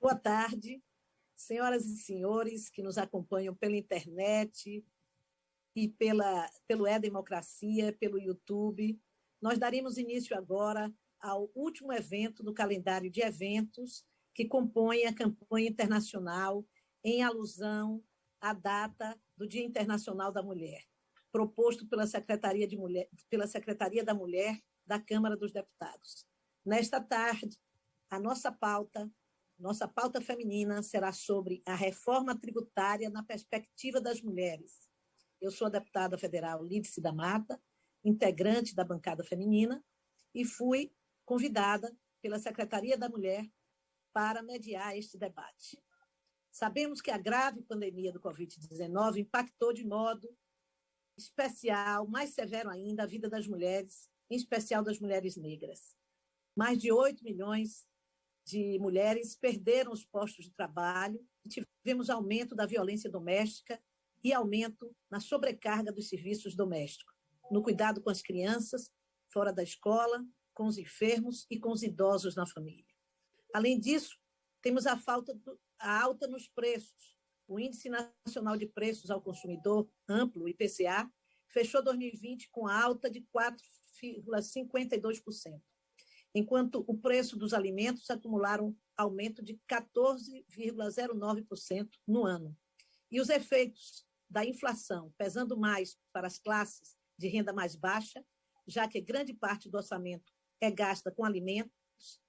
Boa tarde, senhoras e senhores que nos acompanham pela internet e pelo E-Democracia, pelo YouTube. Nós daremos início agora ao último evento do calendário de eventos que compõe a campanha internacional em alusão à data do Dia Internacional da Mulher, proposto pela Secretaria da Mulher da Câmara dos Deputados. Nesta tarde, a nossa pauta feminina será sobre a reforma tributária na perspectiva das mulheres. Eu sou a deputada federal Lídice da Mata, integrante da bancada feminina, e fui convidada pela Secretaria da Mulher para mediar este debate. Sabemos que a grave pandemia do Covid-19 impactou de modo especial, mais severo ainda, a vida das mulheres, em especial das mulheres negras. Mais de 8 milhões de mulheres perderam os postos de trabalho e tivemos aumento da violência doméstica e aumento na sobrecarga dos serviços domésticos, no cuidado com as crianças, fora da escola, com os enfermos e com os idosos na família. Além disso, temos a alta nos preços. O Índice Nacional de Preços ao Consumidor Amplo, IPCA, fechou 2020 com alta de 4,52%, enquanto o preço dos alimentos acumularam aumento de 14,09% no ano. E os efeitos da inflação, pesando mais para as classes de renda mais baixa, já que grande parte do orçamento é gasta com alimentos,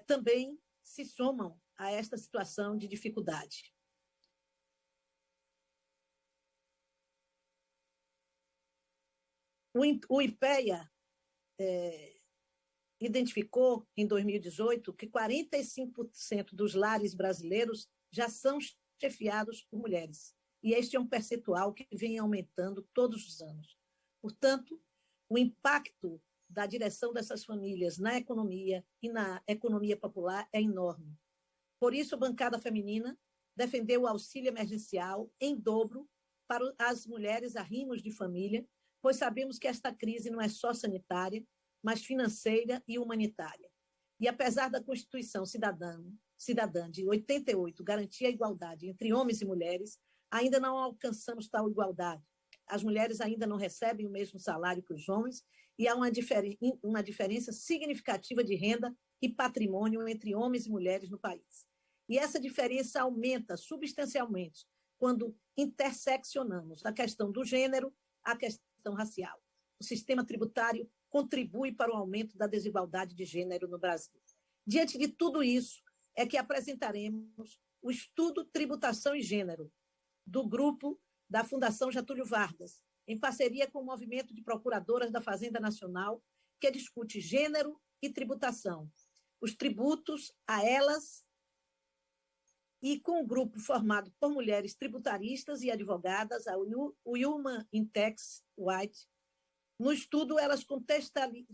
também se somam a esta situação de dificuldade. O IPEA identificou, em 2018, que 45% dos lares brasileiros já são chefiados por mulheres. E este é um percentual que vem aumentando todos os anos. Portanto, o impacto da direção dessas famílias na economia e na economia popular é enorme. Por isso, a bancada feminina defendeu o auxílio emergencial em dobro para as mulheres arrimos de família, pois sabemos que esta crise não é só sanitária, mas financeira e humanitária. E apesar da Constituição cidadã de 88 garantir a igualdade entre homens e mulheres, ainda não alcançamos tal igualdade. As mulheres ainda não recebem o mesmo salário que os homens e há uma diferença significativa de renda e patrimônio entre homens e mulheres no país. E essa diferença aumenta substancialmente quando interseccionamos a questão do gênero à questão racial. O sistema tributário contribui para o aumento da desigualdade de gênero no Brasil. Diante de tudo isso, é que apresentaremos o estudo Tributação e Gênero, do grupo da Fundação Getúlio Vargas, em parceria com o Movimento de Procuradoras da Fazenda Nacional, que discute gênero e tributação, os tributos a elas, e com um grupo formado por mulheres tributaristas e advogadas, a Human Intex White. No estudo, elas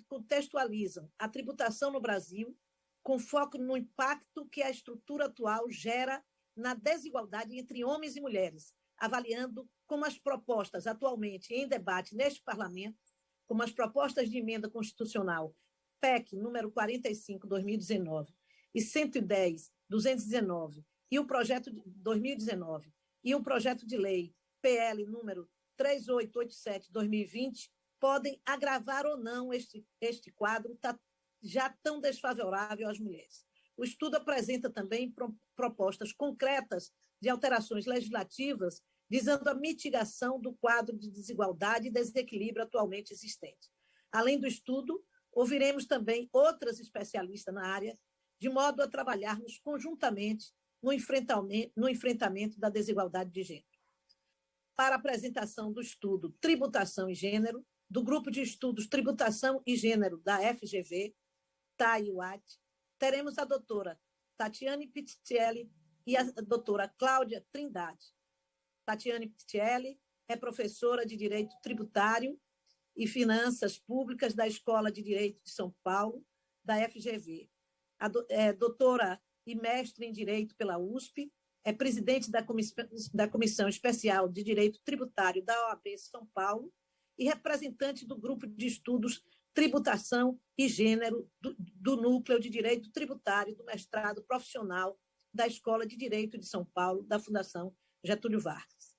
contextualizam a tributação no Brasil, com foco no impacto que a estrutura atual gera na desigualdade entre homens e mulheres, avaliando como as propostas atualmente em debate neste Parlamento, como as propostas de emenda constitucional PEC número 45/2019 e 110/219 e o projeto de 2019 e o projeto de lei PL número 3887/2020 podem agravar ou não este quadro já tão desfavorável às mulheres. O estudo apresenta também propostas concretas de alterações legislativas visando a mitigação do quadro de desigualdade e desequilíbrio atualmente existente. Além do estudo, ouviremos também outras especialistas na área, de modo a trabalharmos conjuntamente no enfrentamento da desigualdade de gênero. Para a apresentação do estudo Tributação e Gênero, do Grupo de Estudos Tributação e Gênero da FGV, TAI-UAT, teremos a doutora Tatiane Pizzelli e a doutora Cláudia Trindade. Tatiane Pizzelli é professora de Direito Tributário e Finanças Públicas da Escola de Direito de São Paulo, da FGV. Doutora e mestre em Direito pela USP, é presidente da Comissão Especial de Direito Tributário da OAB São Paulo e representante do Grupo de Estudos Tributação e Gênero do Núcleo de Direito Tributário do Mestrado Profissional da Escola de Direito de São Paulo, da Fundação Getúlio Vargas.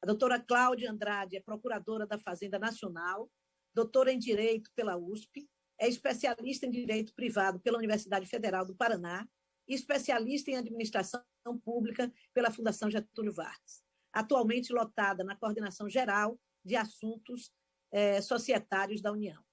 A doutora Cláudia Andrade é procuradora da Fazenda Nacional, doutora em Direito pela USP, é especialista em Direito Privado pela Universidade Federal do Paraná e especialista em Administração Pública pela Fundação Getúlio Vargas. Atualmente lotada na Coordenação Geral de Assuntos Societários da União.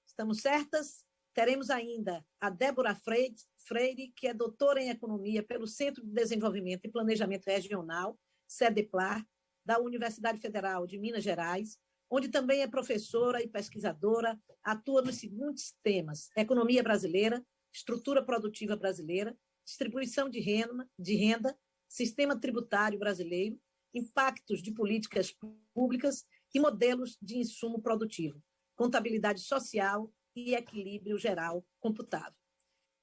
Estamos certas? Teremos ainda a Débora Freire, que é doutora em Economia pelo Centro de Desenvolvimento e Planejamento Regional, CEDEPLAR, da Universidade Federal de Minas Gerais, onde também é professora e pesquisadora, atua nos seguintes temas: economia brasileira, estrutura produtiva brasileira, distribuição de renda, sistema tributário brasileiro, impactos de políticas públicas e modelos de insumo produtivo, contabilidade social e equilíbrio geral computável.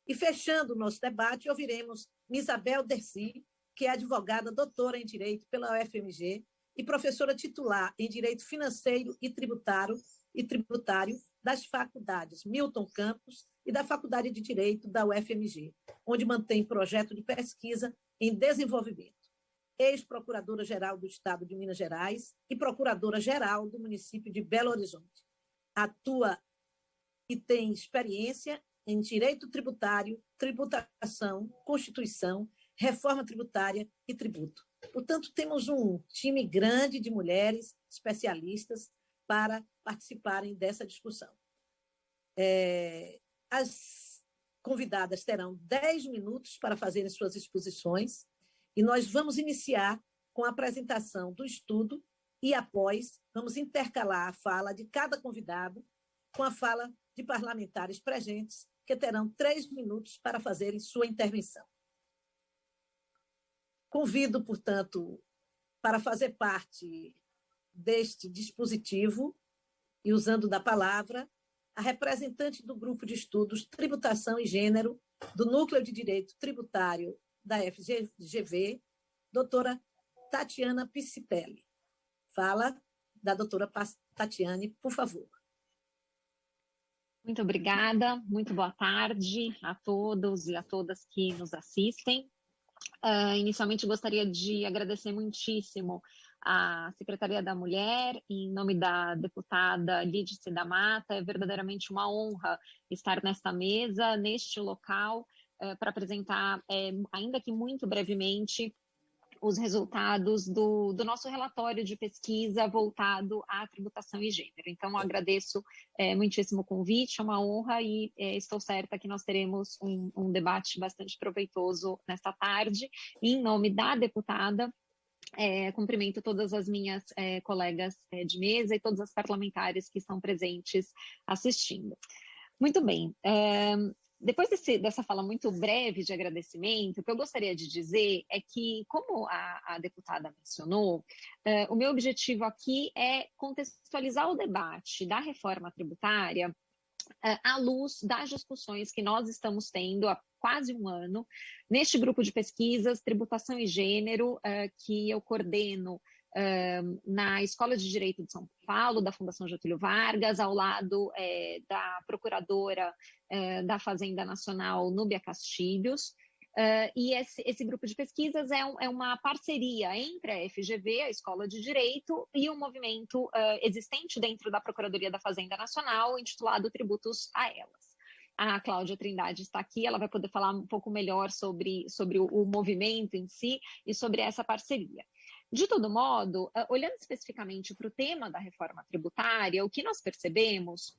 E fechando o nosso debate, ouviremos Isabel Dercy, que é advogada doutora em Direito pela UFMG e professora titular em Direito Financeiro e Tributário das faculdades Milton Campos e da Faculdade de Direito da UFMG, onde mantém projeto de pesquisa em desenvolvimento. Ex-procuradora-geral do Estado de Minas Gerais e procuradora-geral do município de Belo Horizonte. Atua e tem experiência em direito tributário, tributação, constituição, reforma tributária e tributo. Portanto, temos um time grande de mulheres especialistas para participarem dessa discussão. As convidadas terão 10 minutos para fazerem suas exposições e nós vamos iniciar com a apresentação do estudo e, após, vamos intercalar a fala de cada convidado com a fala de parlamentares presentes, que terão 3 minutos para fazerem sua intervenção. Convido, portanto, para fazer parte deste dispositivo e usando da palavra a representante do Grupo de Estudos Tributação e Gênero do Núcleo de Direito Tributário da FGV, doutora Tatiana Piscitelli. Fala da doutora Tatiane, por favor. Muito obrigada, muito boa tarde a todos e a todas que nos assistem. Inicialmente, gostaria de agradecer muitíssimo à Secretaria da Mulher, em nome da deputada Lídice da Mata. É verdadeiramente uma honra estar nesta mesa, neste local, para apresentar, ainda que muito brevemente, os resultados do nosso relatório de pesquisa voltado à tributação e gênero. Então, agradeço muitíssimo o convite, é uma honra e estou certa que nós teremos um debate bastante proveitoso nesta tarde. E, em nome da deputada, cumprimento todas as minhas colegas de mesa e todas as parlamentares que estão presentes assistindo. Muito bem. Depois dessa fala muito breve de agradecimento, o que eu gostaria de dizer é que, como a deputada mencionou, o meu objetivo aqui é contextualizar o debate da reforma tributária à luz das discussões que nós estamos tendo há quase um ano neste grupo de pesquisas, Tributação e Gênero, que eu coordeno na Escola de Direito de São Paulo, da Fundação Getúlio Vargas, ao lado da procuradora da Fazenda Nacional, Núbia Castilhos. E esse grupo de pesquisas é uma parceria entre a FGV, a Escola de Direito, e um movimento existente dentro da Procuradoria da Fazenda Nacional, intitulado Tributos a Elas. A Cláudia Trindade está aqui, ela vai poder falar um pouco melhor sobre o movimento em si e sobre essa parceria. De todo modo, olhando especificamente para o tema da reforma tributária, o que nós percebemos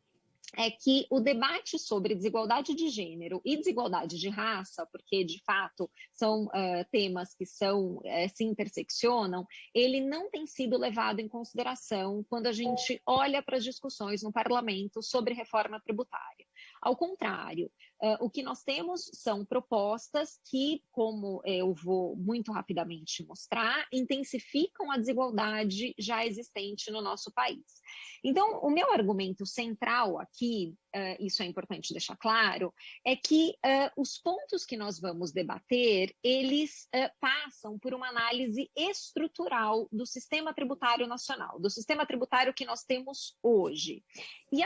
é que o debate sobre desigualdade de gênero e desigualdade de raça, porque de fato são temas que se interseccionam, ele não tem sido levado em consideração quando a gente olha para as discussões no parlamento sobre reforma tributária. Ao contrário, o que nós temos são propostas que, como eu vou muito rapidamente mostrar, intensificam a desigualdade já existente no nosso país. Então, o meu argumento central aqui isso é importante deixar claro, é que os pontos que nós vamos debater, eles passam por uma análise estrutural do sistema tributário nacional, do sistema tributário que nós temos hoje. E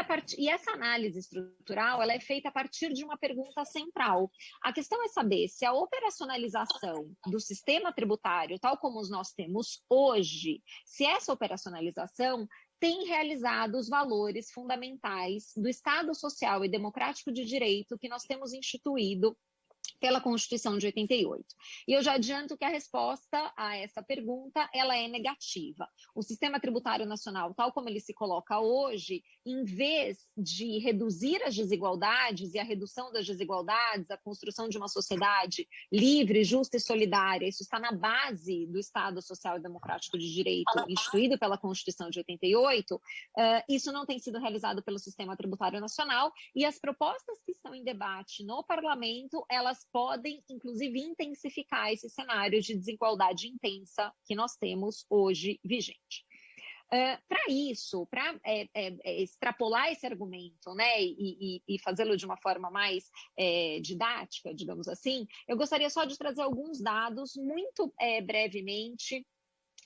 essa análise estrutural, ela é feita a partir de uma pergunta central. A questão é saber se a operacionalização do sistema tributário, tal como nós temos hoje, se essa operacionalização tem realizado os valores fundamentais do Estado Social e Democrático de Direito que nós temos instituído pela Constituição de 88. E eu já adianto que a resposta a essa pergunta, ela é negativa. O sistema tributário nacional, tal como ele se coloca hoje, em vez de reduzir as desigualdades e a redução das desigualdades, a construção de uma sociedade livre, justa e solidária, isso está na base do Estado Social e Democrático de Direito, instituído pela Constituição de 88, isso não tem sido realizado pelo sistema tributário nacional, e as propostas que estão em debate no parlamento, elas podem, inclusive, intensificar esse cenário de desigualdade intensa que nós temos hoje vigente. Para isso, para extrapolar esse argumento, né, e fazê-lo de uma forma mais didática, digamos assim, eu gostaria só de trazer alguns dados muito brevemente.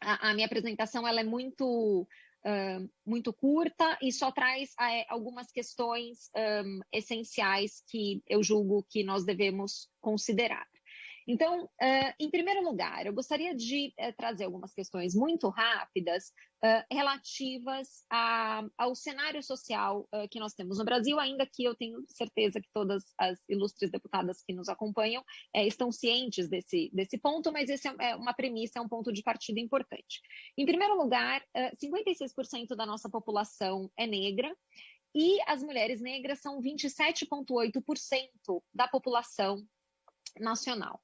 A minha apresentação ela é muito curta e só traz algumas questões essenciais que eu julgo que nós devemos considerar. Então, em primeiro lugar, eu gostaria de trazer algumas questões muito rápidas relativas ao cenário social que nós temos no Brasil, ainda que eu tenho certeza que todas as ilustres deputadas que nos acompanham estão cientes desse ponto, mas esse é uma premissa, é um ponto de partida importante. Em primeiro lugar, 56% da nossa população é negra, e as mulheres negras são 27,8% da população nacional.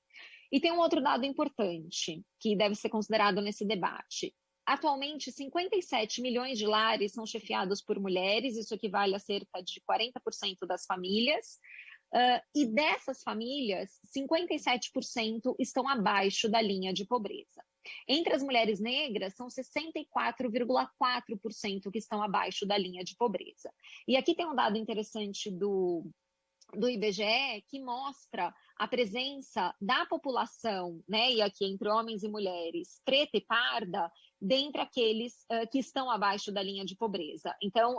E tem um outro dado importante que deve ser considerado nesse debate. Atualmente, 57 milhões de lares são chefiados por mulheres, isso equivale a cerca de 40% das famílias, e dessas famílias, 57% estão abaixo da linha de pobreza. Entre as mulheres negras, são 64,4% que estão abaixo da linha de pobreza. E aqui tem um dado interessante do IBGE que mostra a presença da população, né, e aqui entre homens e mulheres, preta e parda, dentre aqueles que estão abaixo da linha de pobreza. Então,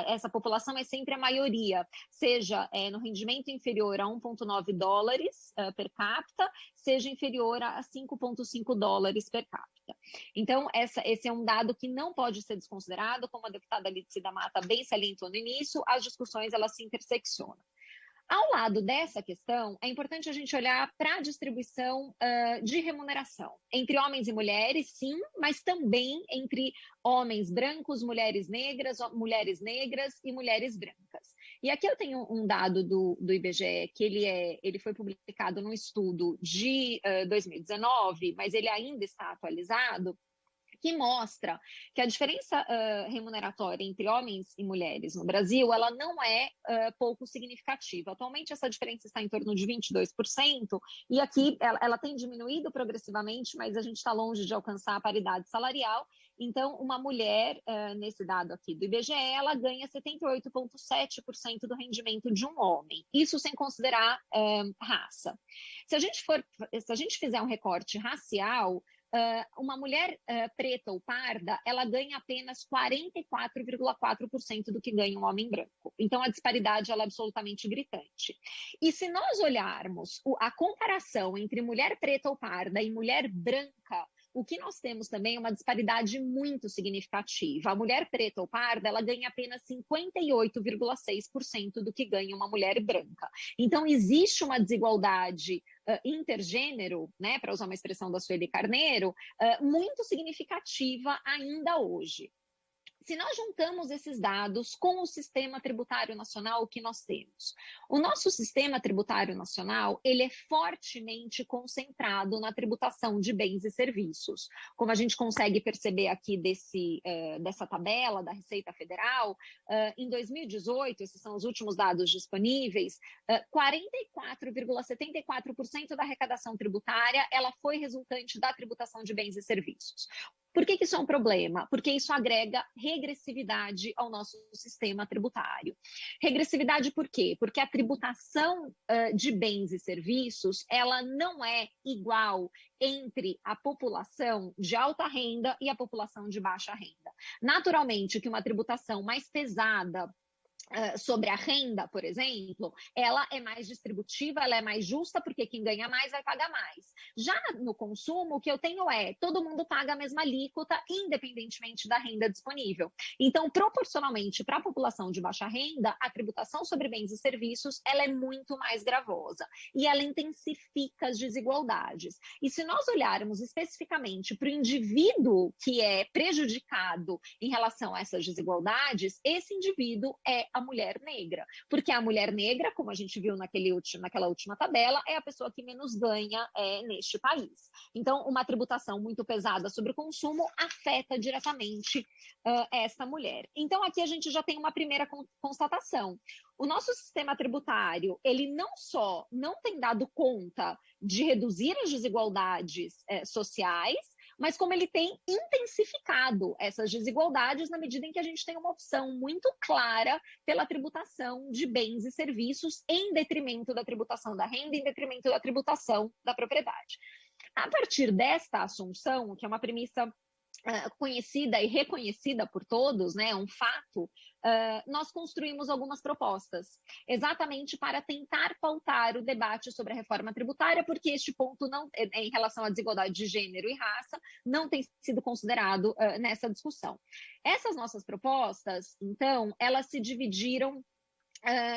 essa população é sempre a maioria, seja no rendimento inferior a 1,9 dólares per capita, seja inferior a 5,5 dólares per capita. Então, esse é um dado que não pode ser desconsiderado, como a deputada Lídice da Mata bem salientou no início, as discussões elas se interseccionam. Ao lado dessa questão, é importante a gente olhar para a distribuição de remuneração entre homens e mulheres, sim, mas também entre homens brancos, mulheres negras e mulheres brancas. E aqui eu tenho um dado do IBGE, que ele foi publicado num estudo de 2019, mas ele ainda está atualizado, que mostra que a diferença remuneratória entre homens e mulheres no Brasil, ela não é pouco significativa. Atualmente, essa diferença está em torno de 22%, e aqui ela tem diminuído progressivamente, mas a gente está longe de alcançar a paridade salarial. Então, uma mulher, nesse dado aqui do IBGE, ela ganha 78,7% do rendimento de um homem. Isso sem considerar raça. Se a gente fizer um recorte racial, uma mulher preta ou parda, ela ganha apenas 44,4% do que ganha um homem branco. Então, a disparidade ela é absolutamente gritante. E se nós olharmos a comparação entre mulher preta ou parda e mulher branca, o que nós temos também é uma disparidade muito significativa. A mulher preta ou parda, ela ganha apenas 58,6% do que ganha uma mulher branca. Então, existe uma desigualdade intergênero, né, para usar uma expressão da Sueli Carneiro, muito significativa ainda hoje. Se nós juntamos esses dados com o sistema tributário nacional que nós temos, o nosso sistema tributário nacional, ele é fortemente concentrado na tributação de bens e serviços. Como a gente consegue perceber aqui dessa tabela da Receita Federal, em 2018, esses são os últimos dados disponíveis, 44,74% da arrecadação tributária, ela foi resultante da tributação de bens e serviços. Por que isso é um problema? Porque isso agrega regressividade ao nosso sistema tributário. Regressividade por quê? Porque a tributação de bens e serviços, ela não é igual entre a população de alta renda e a população de baixa renda. Naturalmente que uma tributação mais pesada sobre a renda, por exemplo, ela é mais distributiva, ela é mais justa, porque quem ganha mais vai pagar mais. Já no consumo, o que eu tenho é, todo mundo paga a mesma alíquota, independentemente da renda disponível. Então, proporcionalmente para a população de baixa renda, a tributação sobre bens e serviços, ela é muito mais gravosa e ela intensifica as desigualdades. E se nós olharmos especificamente para o indivíduo que é prejudicado em relação a essas desigualdades, esse indivíduo é a mulher negra, porque a mulher negra, como a gente viu naquela última tabela, é a pessoa que menos ganha neste país. Então, uma tributação muito pesada sobre o consumo afeta diretamente essa mulher. Então, aqui a gente já tem uma primeira constatação. O nosso sistema tributário, ele não só não tem dado conta de reduzir as desigualdades sociais, mas como ele tem intensificado essas desigualdades na medida em que a gente tem uma opção muito clara pela tributação de bens e serviços em detrimento da tributação da renda, em detrimento da tributação da propriedade. A partir desta assunção, que é uma premissa conhecida e reconhecida por todos, né, um fato, nós construímos algumas propostas, exatamente para tentar pautar o debate sobre a reforma tributária, porque este ponto, não, em relação à desigualdade de gênero e raça, não tem sido considerado nessa discussão. Essas nossas propostas, então, elas se dividiram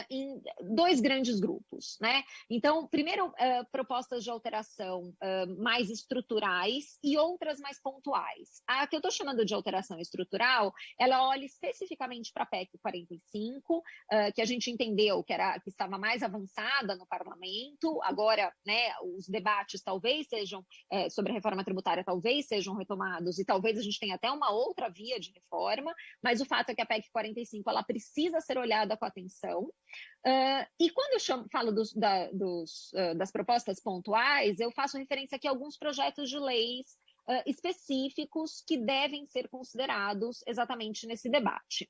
em dois grandes grupos, né? Então, primeiro, propostas de alteração mais estruturais e outras mais pontuais. A que eu estou chamando de alteração estrutural, ela olha especificamente para a PEC 45, que a gente entendeu que estava mais avançada no parlamento, agora, né, os debates talvez sejam, sobre a reforma tributária talvez sejam retomados e talvez a gente tenha até uma outra via de reforma, mas o fato é que a PEC 45, ela precisa ser olhada com atenção. E quando eu falo das propostas pontuais, eu faço referência aqui a alguns projetos de leis específicos que devem ser considerados exatamente nesse debate.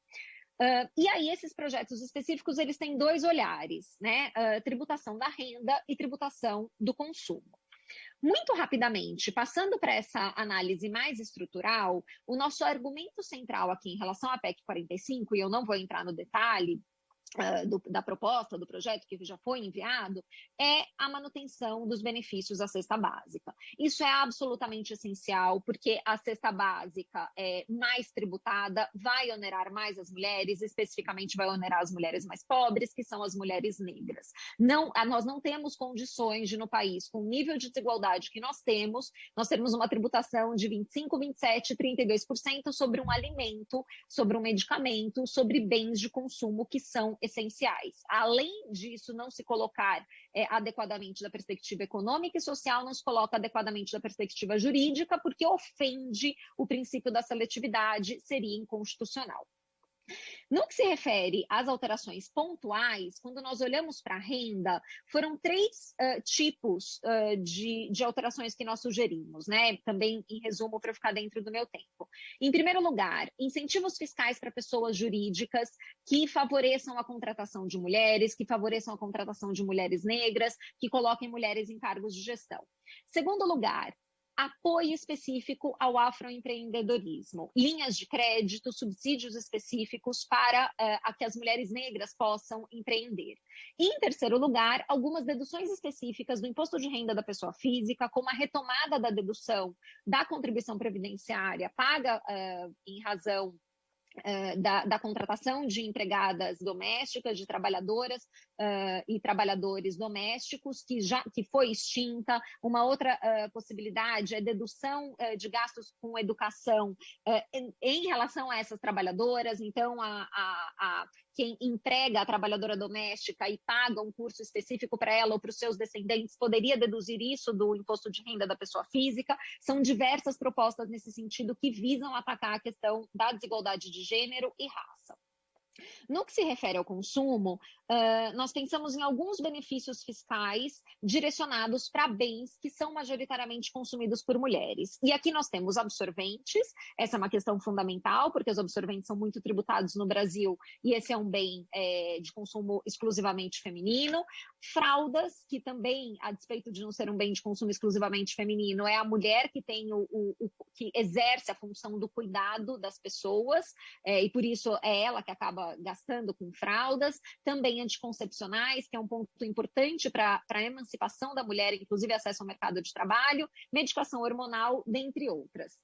E aí, esses projetos específicos, eles têm dois olhares, né? Tributação da renda e tributação do consumo. Muito rapidamente, passando para essa análise mais estrutural, o nosso argumento central aqui em relação à PEC 45, e eu não vou entrar no detalhe, da proposta, do projeto que já foi enviado, é a manutenção dos benefícios da cesta básica. Isso é absolutamente essencial, porque a cesta básica é mais tributada, vai onerar mais as mulheres, especificamente vai onerar as mulheres mais pobres, que são as mulheres negras. Nós não temos condições de, no país, com o nível de desigualdade que nós temos uma tributação de 25%, 27%, 32% sobre um alimento, sobre um medicamento, sobre bens de consumo que são essenciais. Além disso, não se colocar adequadamente da perspectiva econômica e social, não se coloca adequadamente da perspectiva jurídica, porque ofende o princípio da seletividade, seria inconstitucional. No que se refere às alterações pontuais, quando nós olhamos para a renda, foram três tipos de alterações que nós sugerimos, né? Também, em resumo, para ficar dentro do meu tempo. Em primeiro lugar, incentivos fiscais para pessoas jurídicas que favoreçam a contratação de mulheres, que favoreçam a contratação de mulheres negras, que coloquem mulheres em cargos de gestão. Segundo lugar, apoio específico ao afroempreendedorismo, linhas de crédito, subsídios específicos para que as mulheres negras possam empreender. E, em terceiro lugar, algumas deduções específicas do imposto de renda da pessoa física, como a retomada da dedução da contribuição previdenciária paga em razão da contratação de empregadas domésticas, de trabalhadoras e trabalhadores domésticos, que foi extinta. Uma outra possibilidade é dedução de gastos com educação em relação a essas trabalhadoras. Então, quem emprega a trabalhadora doméstica e paga um curso específico para ela ou para os seus descendentes poderia deduzir isso do imposto de renda da pessoa física. São diversas propostas nesse sentido que visam atacar a questão da desigualdade de gênero e raça. No que se refere ao consumo, nós pensamos em alguns benefícios fiscais direcionados para bens que são majoritariamente consumidos por mulheres. E aqui nós temos absorventes, essa é uma questão fundamental, porque os absorventes são muito tributados no Brasil e esse é um bem de consumo exclusivamente feminino. Fraldas, que também, a despeito de não ser um bem de consumo exclusivamente feminino, é a mulher que tem que exerce a função do cuidado das pessoas, e por isso é ela que acaba gastando com fraldas, também anticoncepcionais, que é um ponto importante para a emancipação da mulher, inclusive acesso ao mercado de trabalho, medicação hormonal, dentre outras.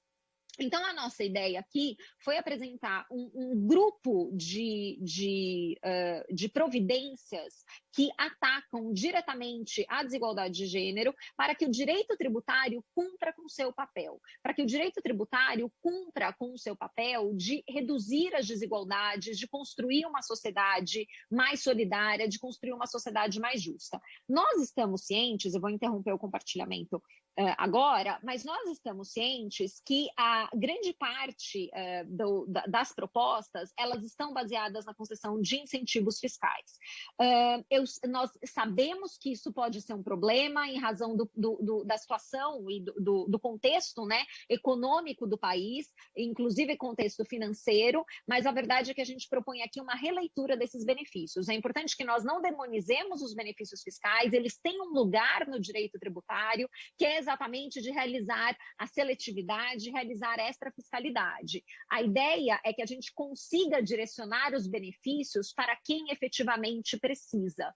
Então, a nossa ideia aqui foi apresentar um grupo de providências que atacam diretamente a desigualdade de gênero para que o direito tributário cumpra com o seu papel, para que o direito tributário cumpra com o seu papel de reduzir as desigualdades, de construir uma sociedade mais solidária, de construir uma sociedade mais justa. Nós estamos cientes, eu vou interromper o compartilhamento agora, mas nós estamos cientes que a grande parte das propostas, elas estão baseadas na concessão de incentivos fiscais. Nós sabemos que isso pode ser um problema em razão da situação e do contexto, né, econômico do país, inclusive contexto financeiro, mas a verdade é que a gente propõe aqui uma releitura desses benefícios. É importante que nós não demonizemos os benefícios fiscais, eles têm um lugar no direito tributário, que é exatamente de realizar a seletividade, realizar extrafiscalidade. A ideia é que a gente consiga direcionar os benefícios para quem efetivamente precisa.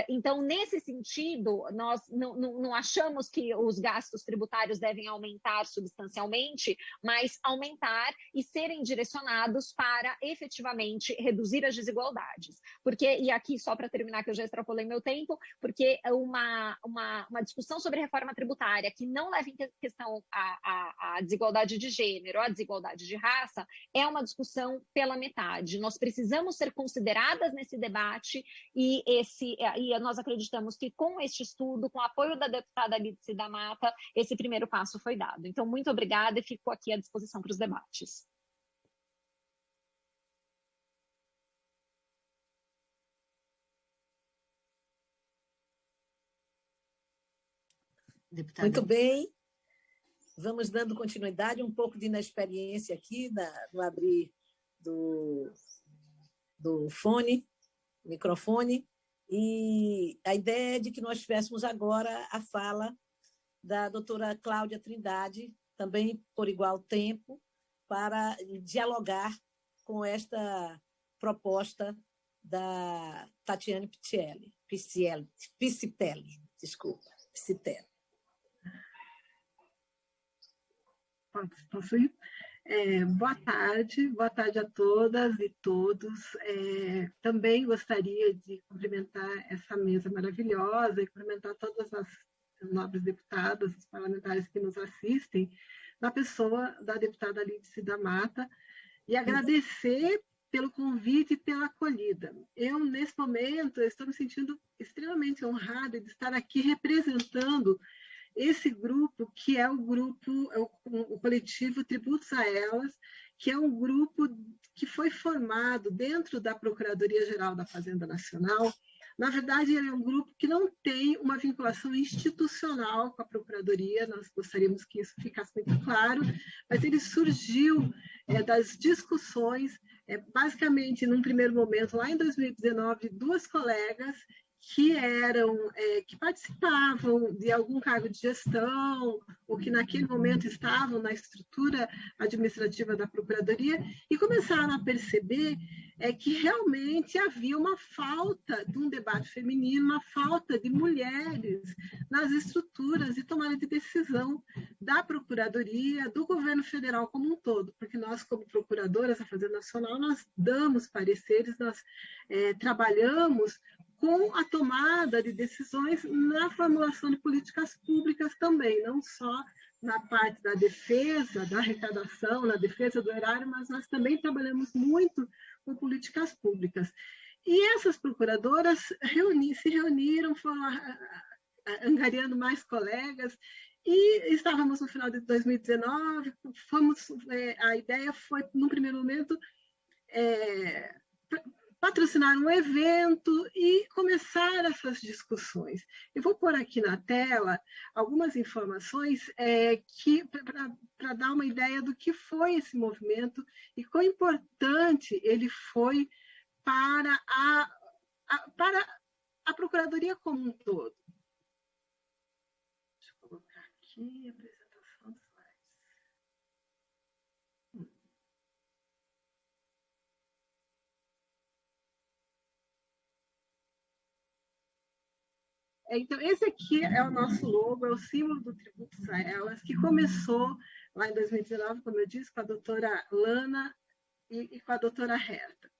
Então, nesse sentido, nós não achamos que os gastos tributários devem aumentar substancialmente, mas aumentar e serem direcionados para efetivamente reduzir as desigualdades. Porque, e aqui só para terminar, que eu já extrapolei meu tempo, porque uma discussão sobre reforma tributária que não leva em questão a desigualdade de gênero, a desigualdade de raça, é uma discussão pela metade. Nós precisamos ser consideradas nesse debate e nós acreditamos que com este estudo, com o apoio da deputada Lídice da Mata, esse primeiro passo foi dado. Então, muito obrigada e fico aqui à disposição para os debates. Deputada. Muito bem, vamos dando continuidade, um pouco de inexperiência aqui no abrir do microfone, e a ideia é de que nós tivéssemos agora a fala da doutora Cláudia Trindade, também por igual tempo, para dialogar com esta proposta da Tatiane Piscitelli. Posso ir? Boa tarde a todas e todos. Também gostaria de cumprimentar essa mesa maravilhosa e cumprimentar todas as nobres deputadas, os parlamentares que nos assistem, na pessoa da deputada Lídice da Mata, e agradecer pelo convite e pela acolhida. Eu, nesse momento, estou me sentindo extremamente honrada de estar aqui representando esse grupo, que é o coletivo Tributos a Elas, que é um grupo que foi formado dentro da Procuradoria-Geral da Fazenda Nacional. Na verdade, ele é um grupo que não tem uma vinculação institucional com a Procuradoria, nós gostaríamos que isso ficasse muito claro, mas ele surgiu das discussões, basicamente, num primeiro momento, lá em 2019, duas colegas que participavam de algum cargo de gestão, ou que naquele momento estavam na estrutura administrativa da Procuradoria, e começaram a perceber que realmente havia uma falta de um debate feminino, uma falta de mulheres nas estruturas de tomada de decisão da Procuradoria, do governo federal como um todo, porque nós, como procuradoras da Fazenda Nacional, nós damos pareceres, nós trabalhamos com a tomada de decisões na formulação de políticas públicas também, não só na parte da defesa, da arrecadação, na defesa do erário, mas nós também trabalhamos muito com políticas públicas. E essas procuradoras se reuniram, foram angariando mais colegas, e estávamos no final de 2019, a ideia foi, num primeiro momento, patrocinar um evento e começar essas discussões. Eu vou pôr aqui na tela algumas informações para dar uma ideia do que foi esse movimento e quão importante ele foi para a Procuradoria como um todo. Deixa eu colocar aqui a apresentação dos slides. Então, esse aqui é o nosso logo, é o símbolo do Tributos a Elas, que começou lá em 2019, como eu disse, com a doutora Lana e com a doutora Herta.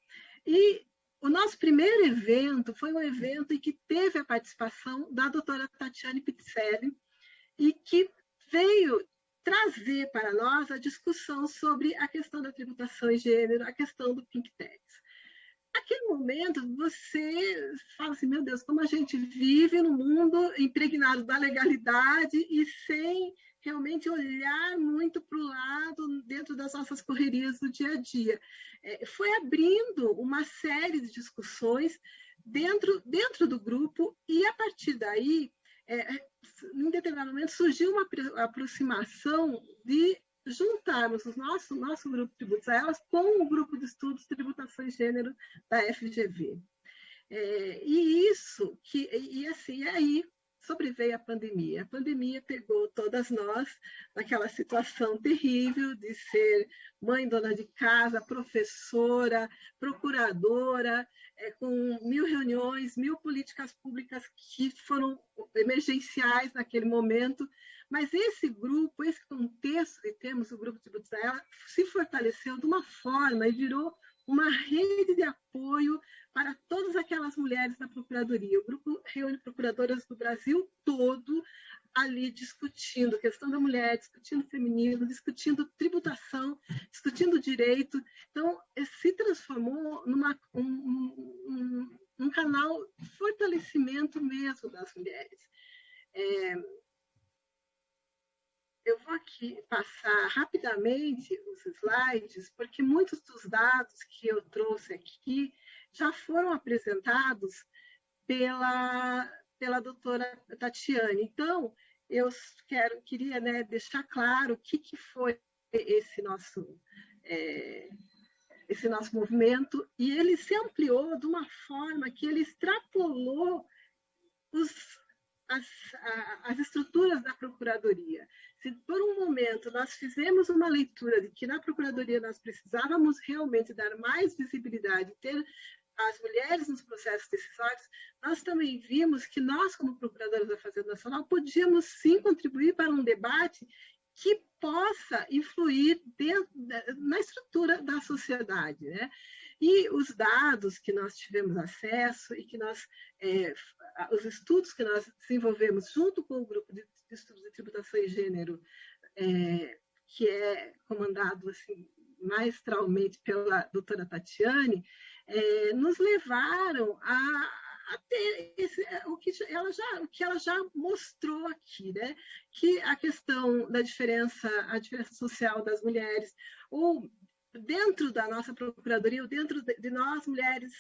E o nosso primeiro evento foi um evento em que teve a participação da doutora Tatiane Pizzelli e que veio trazer para nós a discussão sobre a questão da tributação em gênero, a questão do Pink Tax. Naquele momento, você fala assim, meu Deus, como a gente vive num mundo impregnado da legalidade e sem realmente olhar muito para o lado dentro das nossas correrias do dia a dia. Foi abrindo uma série de discussões dentro do grupo e, a partir daí, em determinado momento, surgiu uma aproximação de juntarmos o nosso grupo de tributos a elas com o grupo de estudos tributação e gênero da FGV. Aí sobreveio a pandemia. A pandemia pegou todas nós naquela situação terrível de ser mãe, dona de casa, professora, procuradora, com 1000 reuniões, 1000 políticas públicas que foram emergenciais naquele momento. Mas esse grupo, esse contexto de termos o grupo de tributos a ela, se fortaleceu de uma forma e virou uma rede de apoio para todas aquelas mulheres da Procuradoria. O grupo reúne procuradoras do Brasil todo ali discutindo a questão da mulher, discutindo feminismo, discutindo tributação, discutindo direito. Então, se transformou num canal de fortalecimento mesmo das mulheres. Eu vou aqui passar rapidamente os slides, porque muitos dos dados que eu trouxe aqui já foram apresentados pela doutora Tatiane. Então, eu queria deixar claro o que foi esse nosso movimento, e ele se ampliou de uma forma que ele extrapolou as estruturas da Procuradoria. Se por um momento nós fizemos uma leitura de que na Procuradoria nós precisávamos realmente dar mais visibilidade, ter as mulheres nos processos decisórios, nós também vimos que nós, como Procuradoras da Fazenda Nacional, podíamos sim contribuir para um debate que possa influir na estrutura da sociedade, né? E os dados que nós tivemos acesso e que os estudos que nós desenvolvemos junto com o grupo de estudos de tributação e gênero, que é comandado assim, maestralmente pela doutora Tatiane, nos levaram a ter o que ela já mostrou aqui, né? Que a questão da diferença social das mulheres, ou dentro da nossa Procuradoria, ou dentro de nós, mulheres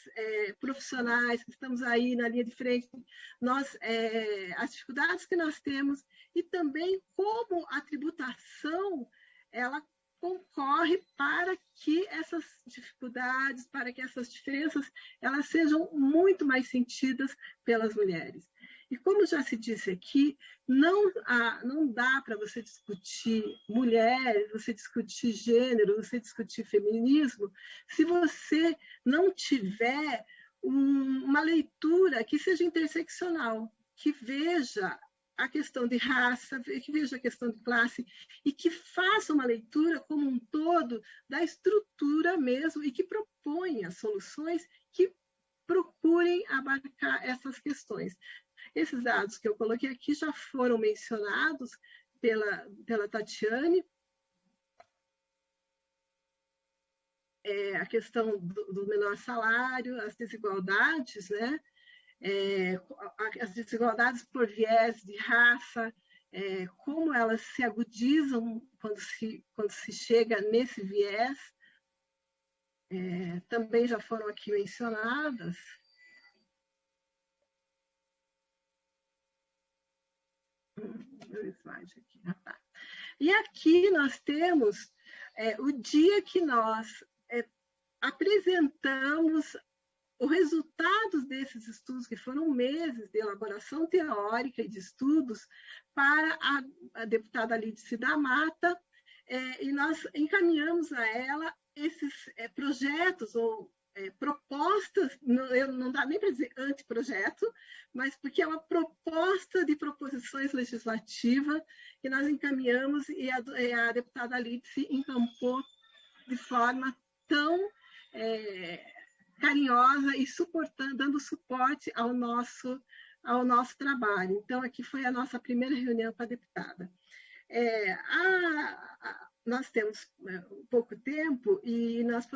profissionais que estamos aí na linha de frente, as dificuldades que nós temos e também como a tributação ela concorre para que essas dificuldades, para que essas diferenças, elas sejam muito mais sentidas pelas mulheres. E como já se disse aqui, não dá para você discutir mulher, você discutir gênero, você discutir feminismo, se você não tiver uma leitura que seja interseccional, que veja a questão de raça, que veja a questão de classe e que faça uma leitura como um todo da estrutura mesmo e que proponha soluções que procurem abarcar essas questões. Esses dados que eu coloquei aqui já foram mencionados pela Tatiane. A questão do menor salário, as desigualdades, né? As desigualdades por viés de raça, como elas se agudizam quando se chega nesse viés. também já foram aqui mencionadas. E aqui nós temos o dia que nós apresentamos os resultados desses estudos, que foram meses de elaboração teórica e de estudos, para a deputada Lídice da Mata, e nós encaminhamos a ela esses projetos ou propostas, não dá nem para dizer anteprojeto, mas porque é uma proposta de proposições legislativas que nós encaminhamos e a deputada Lídice encampou de forma tão carinhosa e dando suporte ao nosso trabalho. Então, aqui foi a nossa primeira reunião com a deputada. Nós temos pouco tempo e nós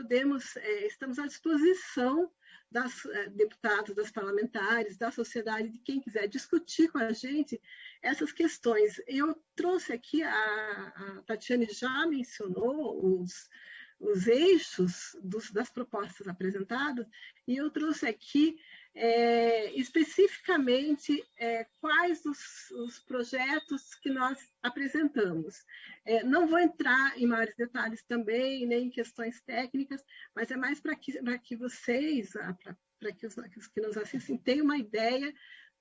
estamos à disposição das deputadas, das parlamentares, da sociedade, de quem quiser discutir com a gente essas questões. Eu trouxe aqui, a Tatiane já mencionou os eixos das propostas apresentadas, e eu trouxe aqui especificamente quais os projetos que nós apresentamos. Não vou entrar em maiores detalhes também, nem em questões técnicas, mas é mais para que vocês, para que os que nos assistem, tenham uma ideia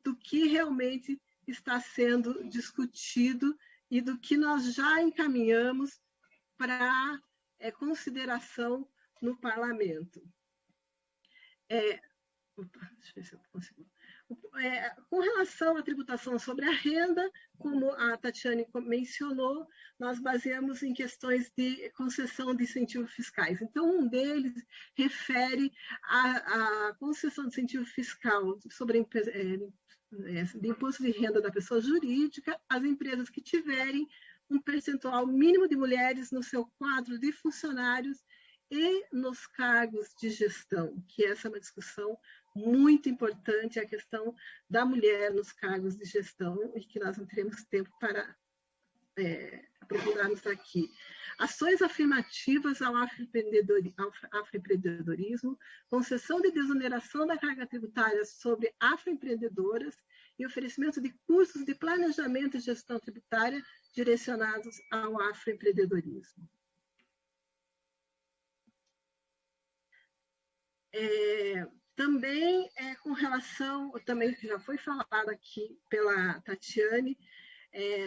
do que realmente está sendo discutido e do que nós já encaminhamos para consideração no parlamento. Deixa eu ver se eu consigo. Com relação à tributação sobre a renda, como a Tatiane mencionou, nós baseamos em questões de concessão de incentivos fiscais. Então, um deles refere à concessão de incentivo fiscal sobre de imposto de renda da pessoa jurídica às empresas que tiverem um percentual mínimo de mulheres no seu quadro de funcionários e nos cargos de gestão, que essa é uma discussão muito importante, a questão da mulher nos cargos de gestão, e que nós não teremos tempo para procurarmos aqui. Ações afirmativas ao afroempreendedorismo, concessão de desoneração da carga tributária sobre afroempreendedoras e oferecimento de cursos de planejamento e gestão tributária direcionados ao afroempreendedorismo. Também com relação, também que já foi falado aqui pela Tatiane,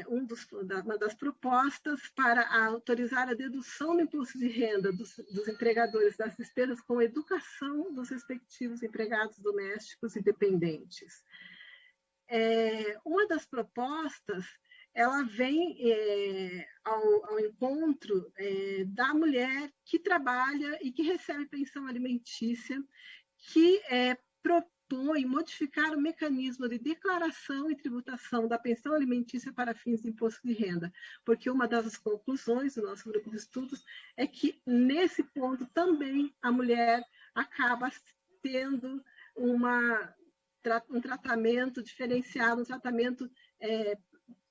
uma das propostas para autorizar a dedução do imposto de renda dos empregadores das despesas com educação dos respectivos empregados domésticos e dependentes. Uma das propostas, ela vem ao encontro da mulher que trabalha e que recebe pensão alimentícia, que propõe modificar o mecanismo de declaração e tributação da pensão alimentícia para fins de imposto de renda, porque uma das conclusões do nosso grupo de estudos é que, nesse ponto, também a mulher acaba tendo um tratamento diferenciado, um tratamento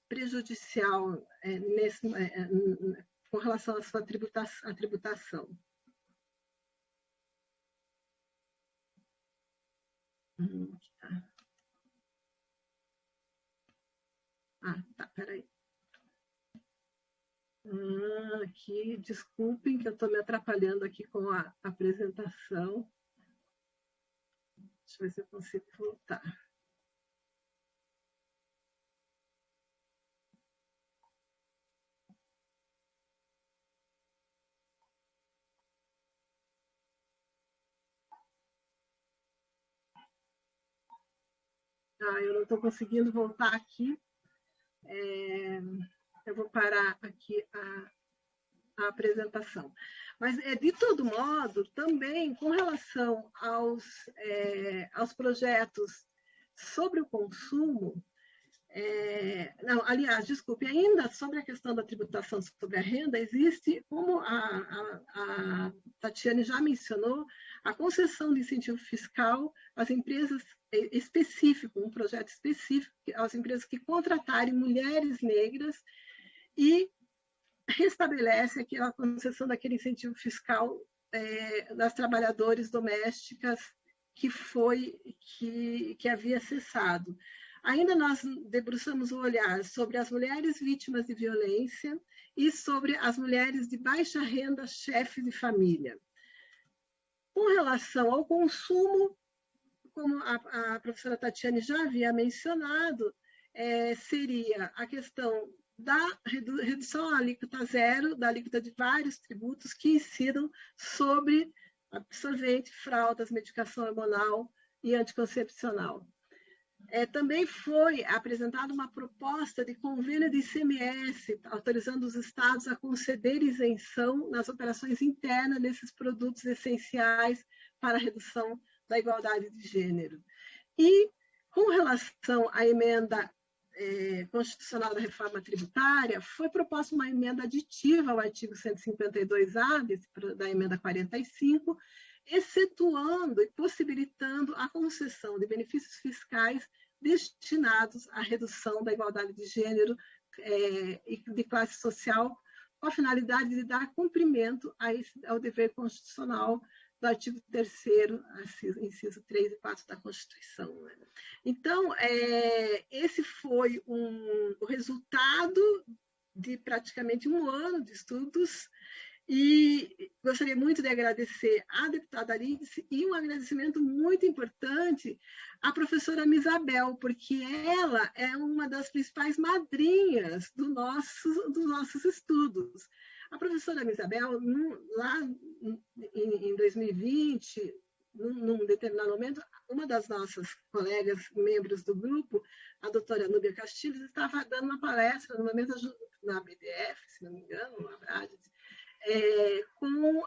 prejudicial com relação à sua tributação. Peraí. Aqui, desculpem que eu estou me atrapalhando aqui com a apresentação. Deixa eu ver se eu consigo voltar. Eu não estou conseguindo voltar aqui. Eu vou parar aqui a apresentação. Mas, de todo modo, também com relação aos projetos sobre o consumo, aliás, desculpe, ainda sobre a questão da tributação sobre a renda, existe, como a Tatiane já mencionou, a concessão de incentivo fiscal às empresas específico, um projeto específico às empresas que contratarem mulheres negras e restabelece aquela concessão daquele incentivo fiscal das trabalhadoras domésticas que havia cessado. Ainda nós debruçamos o olhar sobre as mulheres vítimas de violência e sobre as mulheres de baixa renda, chefes de família. Com relação ao consumo, como a professora Tatiane já havia mencionado, seria a questão da redução à alíquota zero, da alíquota de vários tributos que incidam sobre absorvente, fraldas, medicação hormonal e anticoncepcional. Também foi apresentada uma proposta de convênio de ICMS, autorizando os estados a conceder isenção nas operações internas desses produtos essenciais para a redução da igualdade de gênero. E, com relação à emenda constitucional da reforma tributária, foi proposta uma emenda aditiva ao artigo 152A da emenda 45, excetuando e possibilitando a concessão de benefícios fiscais destinados à redução da igualdade de gênero e de classe social, com a finalidade de dar cumprimento ao dever constitucional do artigo 3º, inciso 3 e 4 da Constituição. Então, esse foi o resultado de praticamente um ano de estudos, e gostaria muito de agradecer à deputada Lídice e um agradecimento muito importante à professora Misabel, porque ela é uma das principais madrinhas dos nossos estudos. A professora Misabel, lá em 2020, num determinado momento, uma das nossas colegas, membros do grupo, a doutora Núbia Castilhos, estava dando uma palestra no momento na BDF, se não me engano, na verdade, com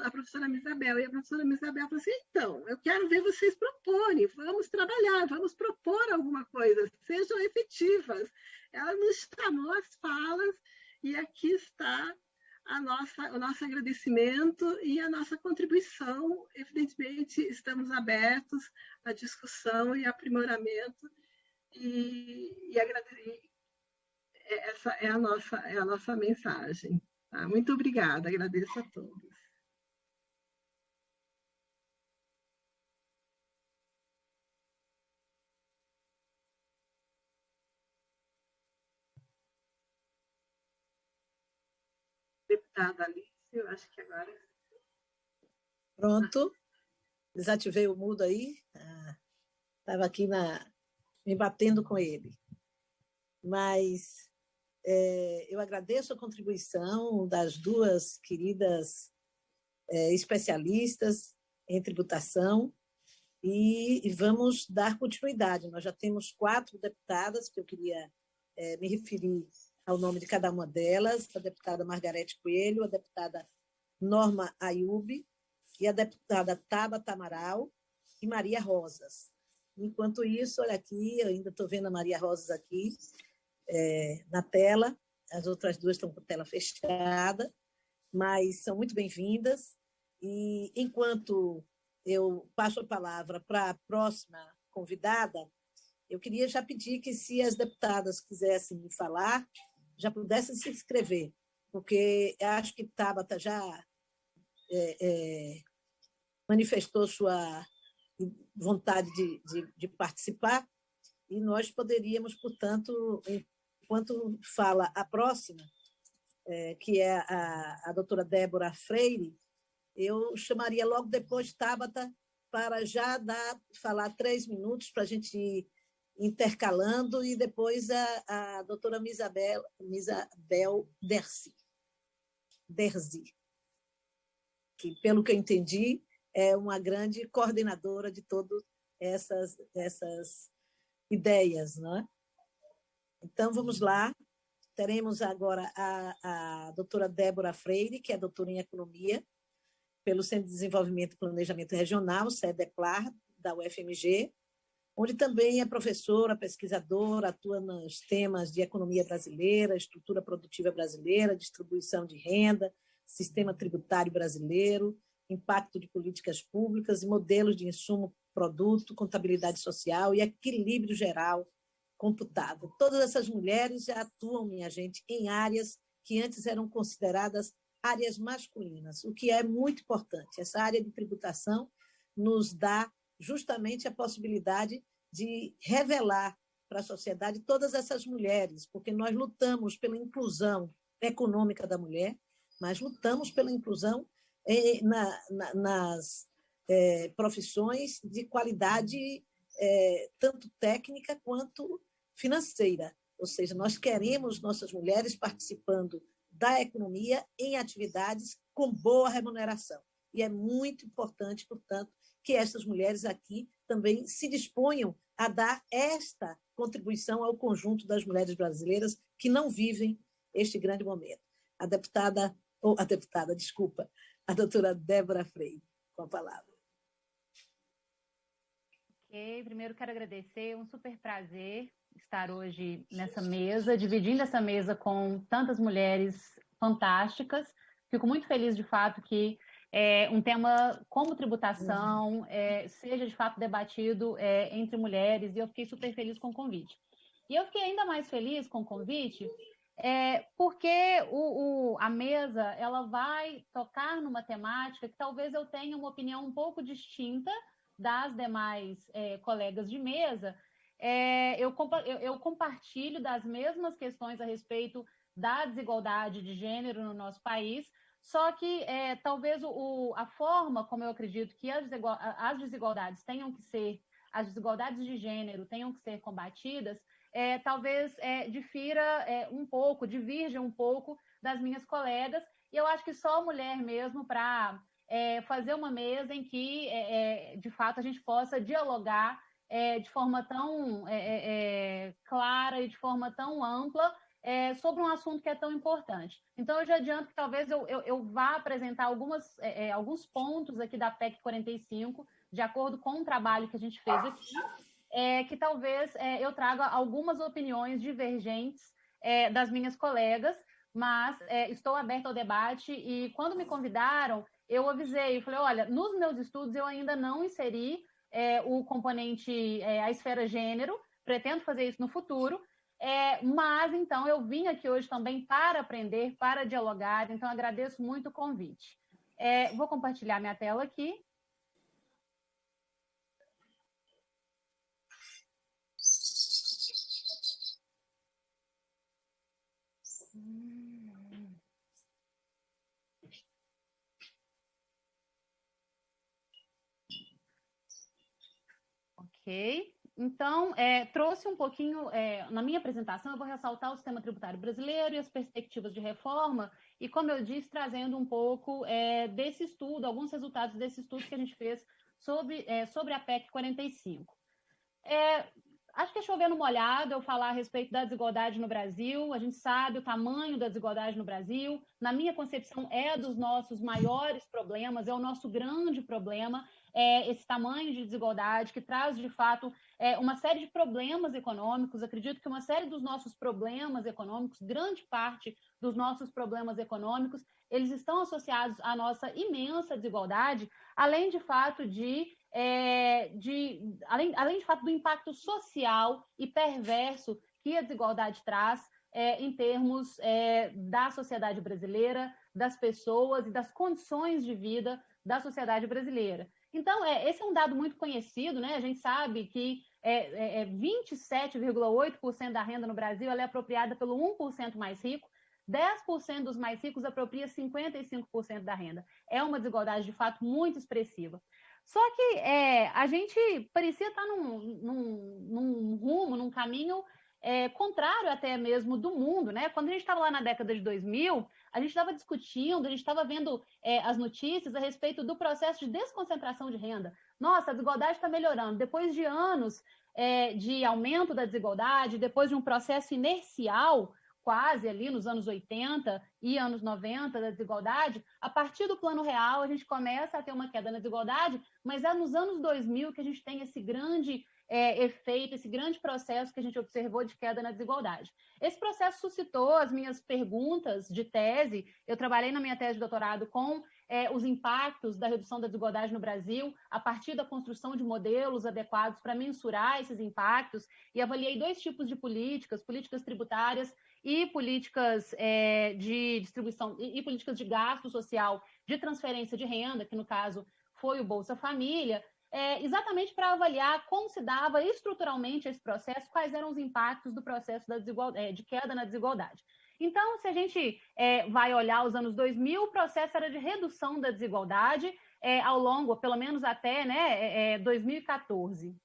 a professora Misabel. E a professora Misabel falou assim, então, eu quero ver vocês proporem, vamos trabalhar, vamos propor alguma coisa, sejam efetivas. Ela nos chamou as falas e aqui está o nosso agradecimento e a nossa contribuição. Evidentemente, estamos abertos à discussão e aprimoramento, e essa é a nossa mensagem. Tá? Muito obrigada, agradeço a todos. Deputada Alice, eu acho que agora... Pronto, desativei o mudo aí, estava aqui me batendo com ele. Mas eu agradeço a contribuição das duas queridas especialistas em tributação e vamos dar continuidade. Nós já temos 4 deputadas que eu queria me referir ao nome de cada uma delas, a deputada Margarete Coelho, a deputada Norma Ayub e a deputada Tabata Amaral e Maria Rosas. Enquanto isso, olha aqui, eu ainda estou vendo a Maria Rosas aqui na tela, as outras 2 estão com a tela fechada, mas são muito bem-vindas. E enquanto eu passo a palavra para a próxima convidada, eu queria já pedir que, se as deputadas quisessem me falar, já pudessem se inscrever, porque acho que Tabata já manifestou sua vontade de participar, e nós poderíamos, portanto, enquanto fala a próxima, que é a doutora Débora Freire, eu chamaria logo depois Tabata para já falar 3 minutos para a gente ir intercalando, e depois a doutora Misabel Derzi, que, pelo que eu entendi, é uma grande coordenadora de todas essas ideias, não é? Então, vamos lá. Teremos agora a doutora Débora Freire, que é doutora em Economia pelo Centro de Desenvolvimento e Planejamento Regional, CEDEPLAR, da UFMG, onde também é professora, pesquisadora, atua nos temas de economia brasileira, estrutura produtiva brasileira, distribuição de renda, sistema tributário brasileiro, impacto de políticas públicas e modelos de insumo-produto, contabilidade social e equilíbrio geral computável. Todas essas mulheres já atuam, minha gente, em áreas que antes eram consideradas áreas masculinas, o que é muito importante. Essa área de tributação nos dá justamente a possibilidade de revelar para a sociedade todas essas mulheres, porque nós lutamos pela inclusão econômica da mulher, mas lutamos pela inclusão nas profissões de qualidade tanto técnica quanto financeira. Ou seja, nós queremos nossas mulheres participando da economia em atividades com boa remuneração. E é muito importante, portanto, que essas mulheres aqui também se disponham a dar esta contribuição ao conjunto das mulheres brasileiras que não vivem este grande momento. A doutora Débora Freire, com a palavra. Ok, primeiro quero agradecer, um super prazer estar hoje nessa mesa, dividindo essa mesa com tantas mulheres fantásticas. Fico muito feliz, de fato, que um tema como tributação seja, de fato, debatido entre mulheres, e eu fiquei super feliz com o convite. E eu fiquei ainda mais feliz com o convite porque a mesa ela vai tocar numa temática que talvez eu tenha uma opinião um pouco distinta das demais colegas de mesa. Eu compartilho das mesmas questões a respeito da desigualdade de gênero no nosso país, só que talvez a forma como eu acredito que as desigualdades as desigualdades de gênero tenham que ser combatidas, talvez divirja um pouco das minhas colegas, e eu acho que só mulher mesmo para fazer uma mesa em que, de fato, a gente possa dialogar de forma tão clara e de forma tão ampla sobre um assunto que é tão importante. Então, eu já adianto que talvez eu vá apresentar alguns pontos aqui da PEC 45, de acordo com o trabalho que a gente fez aqui, que talvez eu traga algumas opiniões divergentes das minhas colegas, mas estou aberta ao debate, e quando me convidaram, eu avisei, eu falei, olha, nos meus estudos eu ainda não inseri o componente, a esfera gênero, pretendo fazer isso no futuro, mas então eu vim aqui hoje também para aprender, para dialogar, então agradeço muito o convite. Vou compartilhar minha tela aqui. Ok, então trouxe um pouquinho, na minha apresentação eu vou ressaltar o sistema tributário brasileiro e as perspectivas de reforma, e como eu disse, trazendo um pouco desse estudo, alguns resultados desse estudo que a gente fez sobre a PEC 45. Acho que é chover no molhado eu falar a respeito da desigualdade no Brasil. A gente sabe o tamanho da desigualdade no Brasil. Na minha concepção, dos nossos maiores problemas, é o nosso grande problema, esse tamanho de desigualdade que traz, de fato, uma série de problemas econômicos. Acredito que uma série dos nossos problemas econômicos, grande parte dos nossos problemas econômicos, eles estão associados à nossa imensa desigualdade, além de fato além de fato do impacto social e perverso que a desigualdade traz em termos da sociedade brasileira, das pessoas e das condições de vida da sociedade brasileira. Então, esse é um dado muito conhecido, né? A gente sabe que 27,8% da renda no Brasil ela é apropriada pelo 1% mais rico, 10% dos mais ricos apropria 55% da renda. É uma desigualdade, de fato, muito expressiva. Só que a gente parecia estar num rumo, num caminho contrário até mesmo do mundo, né? Quando a gente estava lá na década de 2000, a gente estava discutindo, a gente estava vendo as notícias a respeito do processo de desconcentração de renda. Nossa, a desigualdade está melhorando. Depois de anos de aumento da desigualdade, depois de um processo inercial, quase ali nos anos 80 e anos 90 da desigualdade, a partir do Plano Real a gente começa a ter uma queda na desigualdade, mas é nos anos 2000 que a gente tem esse grande efeito, esse grande processo que a gente observou de queda na desigualdade. Esse processo suscitou as minhas perguntas de tese. Eu trabalhei na minha tese de doutorado com os impactos da redução da desigualdade no Brasil, a partir da construção de modelos adequados para mensurar esses impactos, e avaliei dois tipos de políticas tributárias e políticas de distribuição e políticas de gasto social, de transferência de renda, que no caso foi o Bolsa Família, exatamente para avaliar como se dava estruturalmente esse processo, quais eram os impactos do processo de queda na desigualdade. Então, se a gente vai olhar os anos 2000, o processo era de redução da desigualdade ao longo, pelo menos até 2014.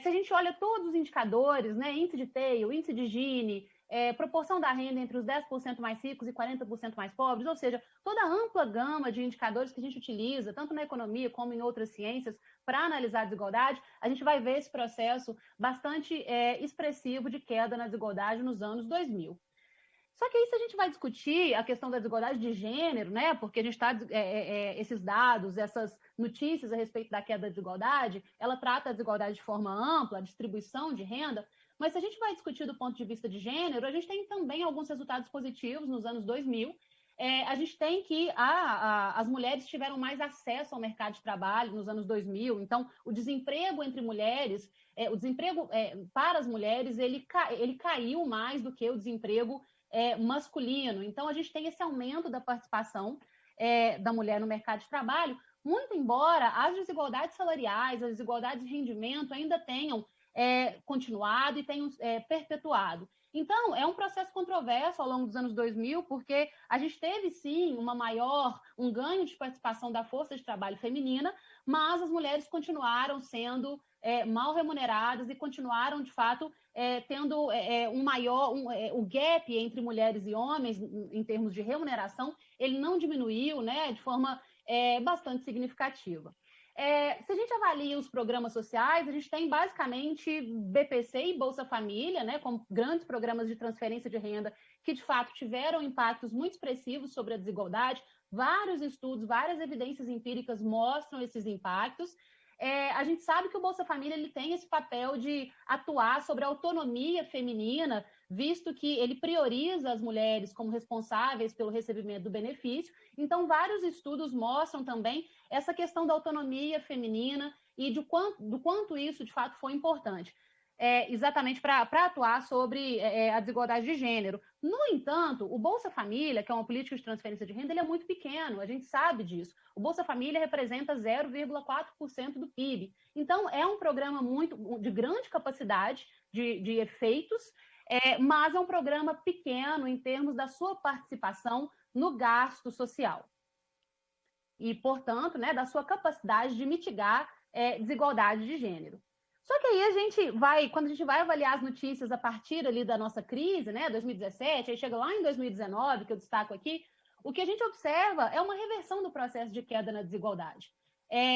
Se a gente olha todos os indicadores, né, índice de Theil, índice de Gini, proporção da renda entre os 10% mais ricos e 40% mais pobres, ou seja, toda a ampla gama de indicadores que a gente utiliza, tanto na economia como em outras ciências, para analisar a desigualdade, a gente vai ver esse processo bastante expressivo de queda na desigualdade nos anos 2000. Só que aí, se a gente vai discutir a questão da desigualdade de gênero, né, porque a gente está, esses dados, essas notícias a respeito da queda da desigualdade, ela trata a desigualdade de forma ampla, a distribuição de renda, mas se a gente vai discutir do ponto de vista de gênero, a gente tem também alguns resultados positivos nos anos 2000. A gente tem que as mulheres tiveram mais acesso ao mercado de trabalho nos anos 2000, então o desemprego entre mulheres, o desemprego para as mulheres, ele caiu mais do que o desemprego masculino. Então, a gente tem esse aumento da participação da mulher no mercado de trabalho, muito embora as desigualdades salariais, as desigualdades de rendimento ainda tenham continuado e tenham perpetuado. Então, é um processo controverso ao longo dos anos 2000, porque a gente teve, sim, um ganho de participação da força de trabalho feminina, mas as mulheres continuaram sendo mal remuneradas e continuaram, de fato, tendo o gap entre mulheres e homens, em termos de remuneração, ele não diminuiu, né, de forma bastante significativa. Se a gente avalia os programas sociais, a gente tem basicamente BPC e Bolsa Família, né, como grandes programas de transferência de renda que, de fato, tiveram impactos muito expressivos sobre a desigualdade. Vários estudos, várias evidências empíricas mostram esses impactos. A gente sabe que o Bolsa Família ele tem esse papel de atuar sobre a autonomia feminina, visto que ele prioriza as mulheres como responsáveis pelo recebimento do benefício. Então, vários estudos mostram também essa questão da autonomia feminina e do quanto isso, de fato, foi importante. Exatamente para atuar sobre a desigualdade de gênero. No entanto, o Bolsa Família, que é uma política de transferência de renda, ele é muito pequeno, a gente sabe disso. O Bolsa Família representa 0,4% do PIB. Então, é um programa de grande capacidade de efeitos, mas é um programa pequeno em termos da sua participação no gasto social. E, portanto, né, da sua capacidade de mitigar desigualdade de gênero. Só que aí quando a gente vai avaliar as notícias a partir ali da nossa crise, né, 2017, aí chega lá em 2019, que eu destaco aqui, o que a gente observa é uma reversão do processo de queda na desigualdade.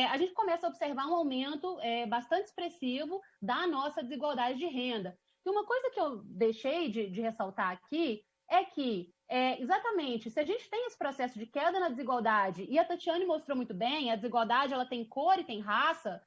A gente começa a observar um aumento bastante expressivo da nossa desigualdade de renda. E uma coisa que eu deixei de ressaltar aqui é que, exatamente, se a gente tem esse processo de queda na desigualdade, e a Tatiane mostrou muito bem, a desigualdade ela tem cor e tem raça,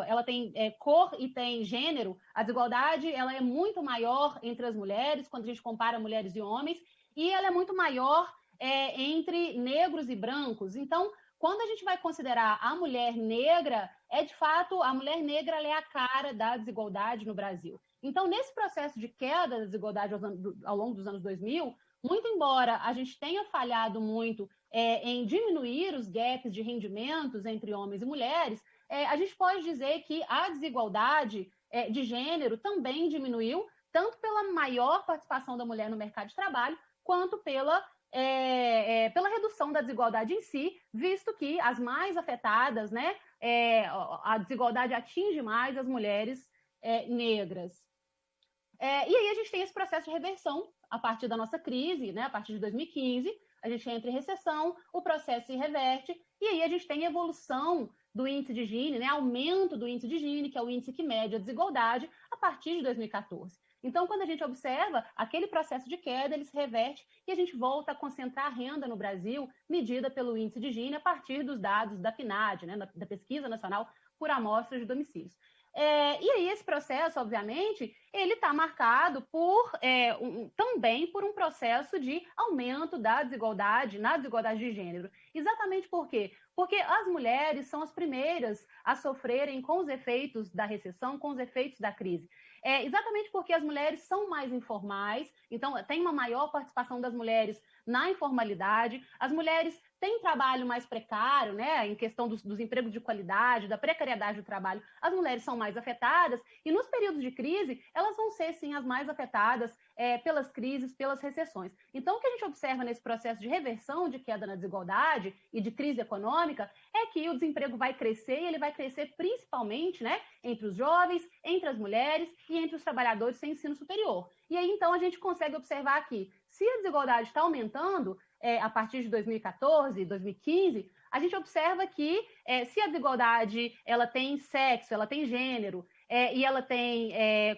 ela tem cor e tem gênero, a desigualdade ela é muito maior entre as mulheres, quando a gente compara mulheres e homens, e ela é muito maior entre negros e brancos. Então, quando a gente vai considerar a mulher negra, de fato, a mulher negra ela é a cara da desigualdade no Brasil. Então, nesse processo de queda da desigualdade ao longo dos anos 2000, muito embora a gente tenha falhado muito em diminuir os gaps de rendimentos entre homens e mulheres, a gente pode dizer que a desigualdade de gênero também diminuiu, tanto pela maior participação da mulher no mercado de trabalho, quanto pela redução da desigualdade em si, visto que as mais afetadas, né, a desigualdade atinge mais as mulheres negras. E aí a gente tem esse processo de reversão a partir da nossa crise, né, a partir de 2015, a gente entra em recessão, o processo se reverte, e aí a gente tem evolução do índice de Gini, né, aumento do índice de Gini, que é o índice que mede a desigualdade, a partir de 2014. Então, quando a gente observa aquele processo de queda, ele se reverte e a gente volta a concentrar a renda no Brasil, medida pelo índice de Gini, a partir dos dados da PNAD, né, da Pesquisa Nacional por Amostras de Domicílios. E aí esse processo, obviamente, ele está marcado também por um processo de aumento da desigualdade, na desigualdade de gênero. Exatamente por quê? Porque as mulheres são as primeiras a sofrerem com os efeitos da recessão, com os efeitos da crise. Exatamente porque as mulheres são mais informais, então tem uma maior participação das mulheres na informalidade, as mulheres têm trabalho mais precário, né, em questão dos empregos de qualidade, da precariedade do trabalho, as mulheres são mais afetadas, e nos períodos de crise, elas vão ser, sim, as mais afetadas pelas crises, pelas recessões. Então, o que a gente observa nesse processo de reversão de queda na desigualdade e de crise econômica é que o desemprego vai crescer, e ele vai crescer principalmente, né, entre os jovens, entre as mulheres e entre os trabalhadores sem ensino superior. E aí, então, a gente consegue observar que, se a desigualdade está aumentando a partir de 2014, 2015, a gente observa que se a desigualdade ela tem sexo, ela tem gênero e ela tem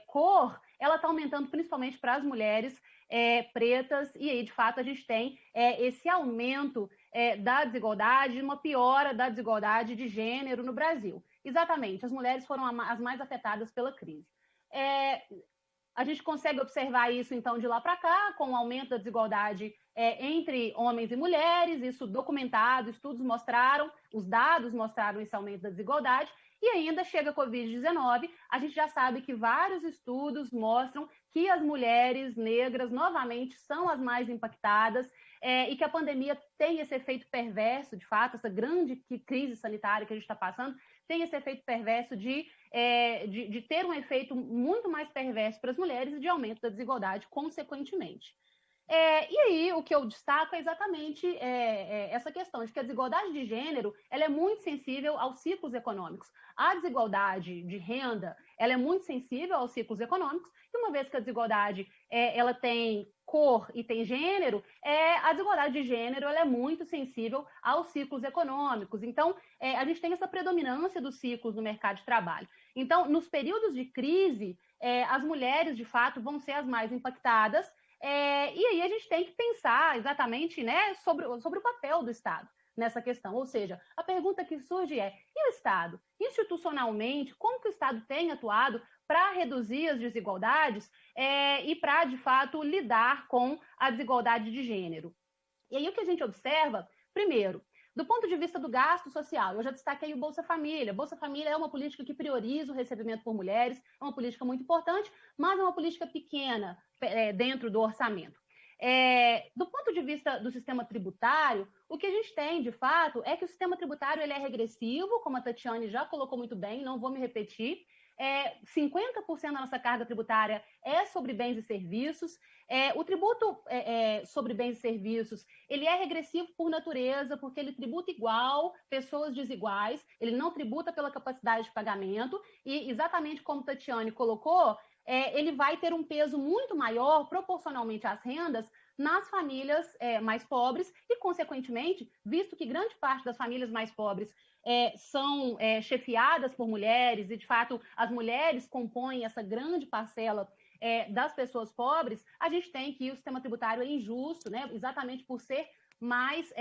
cor, ela está aumentando principalmente para as mulheres pretas, e aí, de fato, a gente tem esse aumento da desigualdade, uma piora da desigualdade de gênero no Brasil. Exatamente, as mulheres foram as mais afetadas pela crise. A gente consegue observar isso, então, de lá para cá, com o aumento da desigualdade entre homens e mulheres, isso documentado, estudos mostraram, os dados mostraram esse aumento da desigualdade, e ainda chega a Covid-19, a gente já sabe que vários estudos mostram que as mulheres negras, novamente, são as mais impactadas, e que a pandemia tem esse efeito perverso, de fato, essa grande crise sanitária que a gente está passando, tem esse efeito perverso de ter um efeito muito mais perverso para as mulheres e de aumento da desigualdade, consequentemente. E aí, o que eu destaco é exatamente essa questão de que a desigualdade de gênero ela é muito sensível aos ciclos econômicos. A desigualdade de renda ela é muito sensível aos ciclos econômicos, e uma vez que a desigualdade ela tem cor e tem gênero, a desigualdade de gênero ela é muito sensível aos ciclos econômicos. Então, a gente tem essa predominância dos ciclos no mercado de trabalho. Então, nos períodos de crise, as mulheres, de fato, vão ser as mais impactadas, e aí a gente tem que pensar exatamente, né, sobre o papel do Estado nessa questão. Ou seja, a pergunta que surge e o Estado? Institucionalmente, como que o Estado tem atuado para reduzir as desigualdades e para, de fato, lidar com a desigualdade de gênero? E aí o que a gente observa, primeiro, do ponto de vista do gasto social, eu já destaquei o Bolsa Família. Bolsa Família é uma política que prioriza o recebimento por mulheres, é uma política muito importante, mas é uma política pequena dentro do orçamento. Do ponto de vista do sistema tributário, o que a gente tem, de fato, é que o sistema tributário ele é regressivo, como a Tatiane já colocou muito bem, não vou me repetir. 50% da nossa carga tributária é sobre bens e serviços. O tributo sobre bens e serviços, ele é regressivo por natureza, porque ele tributa igual pessoas desiguais, ele não tributa pela capacidade de pagamento, e exatamente como Tatiane colocou, ele vai ter um peso muito maior, proporcionalmente às rendas, nas famílias mais pobres e, consequentemente, visto que grande parte das famílias mais pobres são chefiadas por mulheres e, de fato, as mulheres compõem essa grande parcela das pessoas pobres, a gente tem que o sistema tributário é injusto, né? Exatamente por ser mais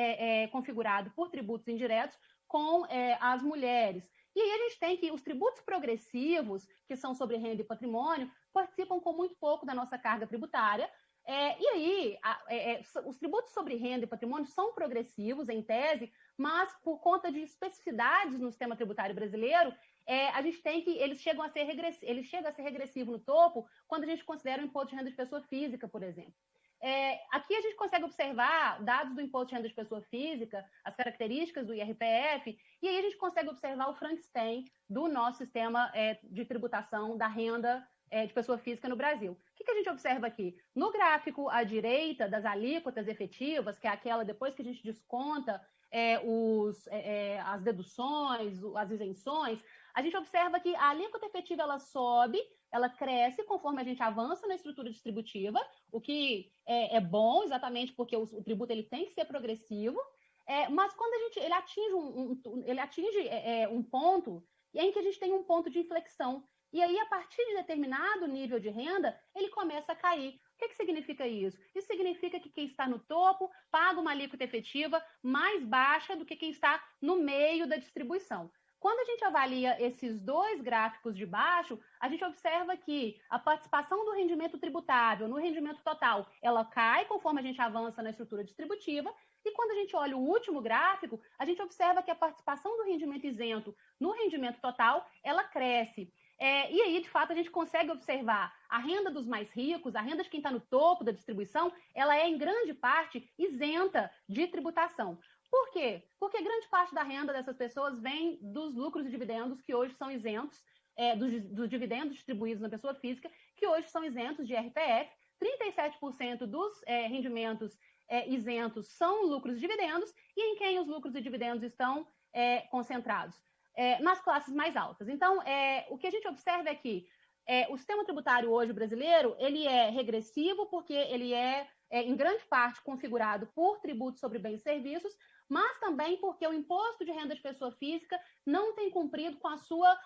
configurado por tributos indiretos com as mulheres. E aí a gente tem que os tributos progressivos, que são sobre renda e patrimônio, participam com muito pouco da nossa carga tributária. E aí, os tributos sobre renda e patrimônio são progressivos, em tese, mas por conta de especificidades no sistema tributário brasileiro, a gente tem que ele chega a ser regressivo no topo quando a gente considera o imposto de renda de pessoa física, por exemplo. Aqui a gente consegue observar dados do imposto de renda de pessoa física, as características do IRPF, e aí a gente consegue observar o Frankenstein do nosso sistema de tributação da renda de pessoa física no Brasil. O que a gente observa aqui? No gráfico à direita das alíquotas efetivas, que é aquela depois que a gente desconta as deduções, as isenções, a gente observa que a alíquota efetiva ela sobe, ela cresce conforme a gente avança na estrutura distributiva, o que é bom, exatamente porque o tributo ele tem que ser progressivo, mas quando ele atinge um ponto em que a gente tem um ponto de inflexão, e aí, a partir de determinado nível de renda, ele começa a cair. O que significa isso? Isso significa que quem está no topo paga uma alíquota efetiva mais baixa do que quem está no meio da distribuição. Quando a gente avalia esses dois gráficos de baixo, a gente observa que a participação do rendimento tributável no rendimento total, ela cai conforme a gente avança na estrutura distributiva, E quando a gente olha o último gráfico, a gente observa que a participação do rendimento isento no rendimento total, ela cresce. E aí, de fato, a gente consegue observar a renda dos mais ricos, a renda de quem está no topo da distribuição, ela é, em grande parte, isenta de tributação. Por quê? Porque grande parte da renda dessas pessoas vem dos lucros e dividendos que hoje são isentos, dos dividendos distribuídos na pessoa física, que hoje são isentos de IRPF. 37% dos rendimentos isentos são lucros e dividendos, e em quem os lucros e dividendos estão concentrados? Nas classes mais altas. Então, o que a gente observa é que o sistema tributário hoje brasileiro, ele é regressivo porque ele é, em grande parte, configurado por tributos sobre bens e serviços, mas também porque o imposto de renda de pessoa física não tem cumprido com a sua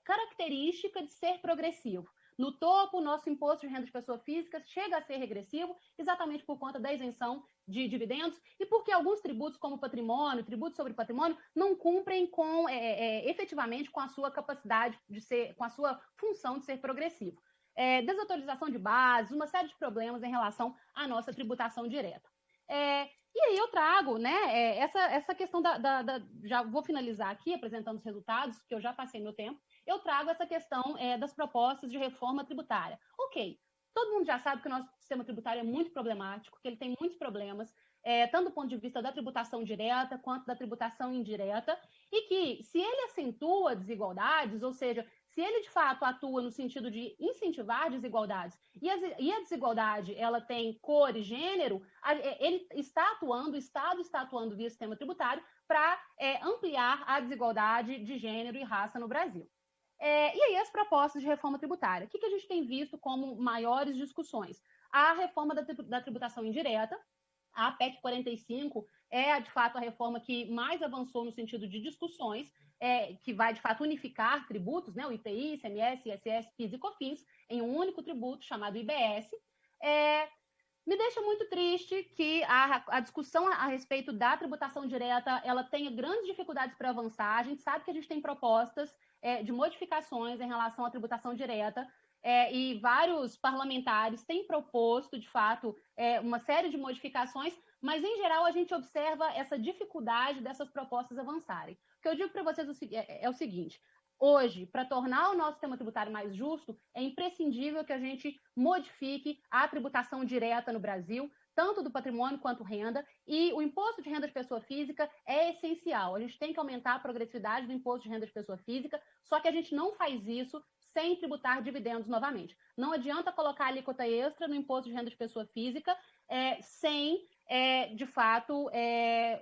característica de ser progressivo. No topo, o nosso imposto de renda de pessoa física chega a ser regressivo exatamente por conta da isenção de dividendos e porque alguns tributos, como patrimônio, tributo sobre patrimônio, não cumprem efetivamente com a sua capacidade de ser, com a sua função de ser progressivo. Desautorização de bases, uma série de problemas em relação à nossa tributação direta. E aí eu trago, né, essa questão já vou finalizar aqui apresentando os resultados, que eu já passei meu tempo. Eu trago essa questão das propostas de reforma tributária. Ok, todo mundo já sabe que o nosso sistema tributário é muito problemático, que ele tem muitos problemas, tanto do ponto de vista da tributação direta quanto da tributação indireta, e que se ele acentua desigualdades, ou seja, se ele de fato atua no sentido de incentivar desigualdades, e a desigualdade ela tem cor e gênero, ele está atuando, o Estado está atuando via sistema tributário para ampliar a desigualdade de gênero e raça no Brasil. E aí as propostas de reforma tributária. O que a gente tem visto como maiores discussões? A reforma da tributação indireta, a PEC 45, de fato a reforma que mais avançou no sentido de discussões, que vai de fato unificar tributos, né, o IPI, ICMS, ISS, PIS e COFINS, em um único tributo chamado IBS. Me deixa muito triste que a discussão a respeito da tributação direta ela tenha grandes dificuldades para avançar. A gente sabe que a gente tem propostas de modificações em relação à tributação direta, e vários parlamentares têm proposto, de fato, uma série de modificações, mas, em geral, a gente observa essa dificuldade dessas propostas avançarem. O que eu digo para vocês é o seguinte: hoje, para tornar o nosso sistema tributário mais justo, é imprescindível que a gente modifique a tributação direta no Brasil, tanto do patrimônio quanto renda, e o imposto de renda de pessoa física é essencial. A gente tem que aumentar a progressividade do imposto de renda de pessoa física, só que a gente não faz isso sem tributar dividendos novamente. Não adianta colocar alíquota extra no imposto de renda de pessoa física de fato,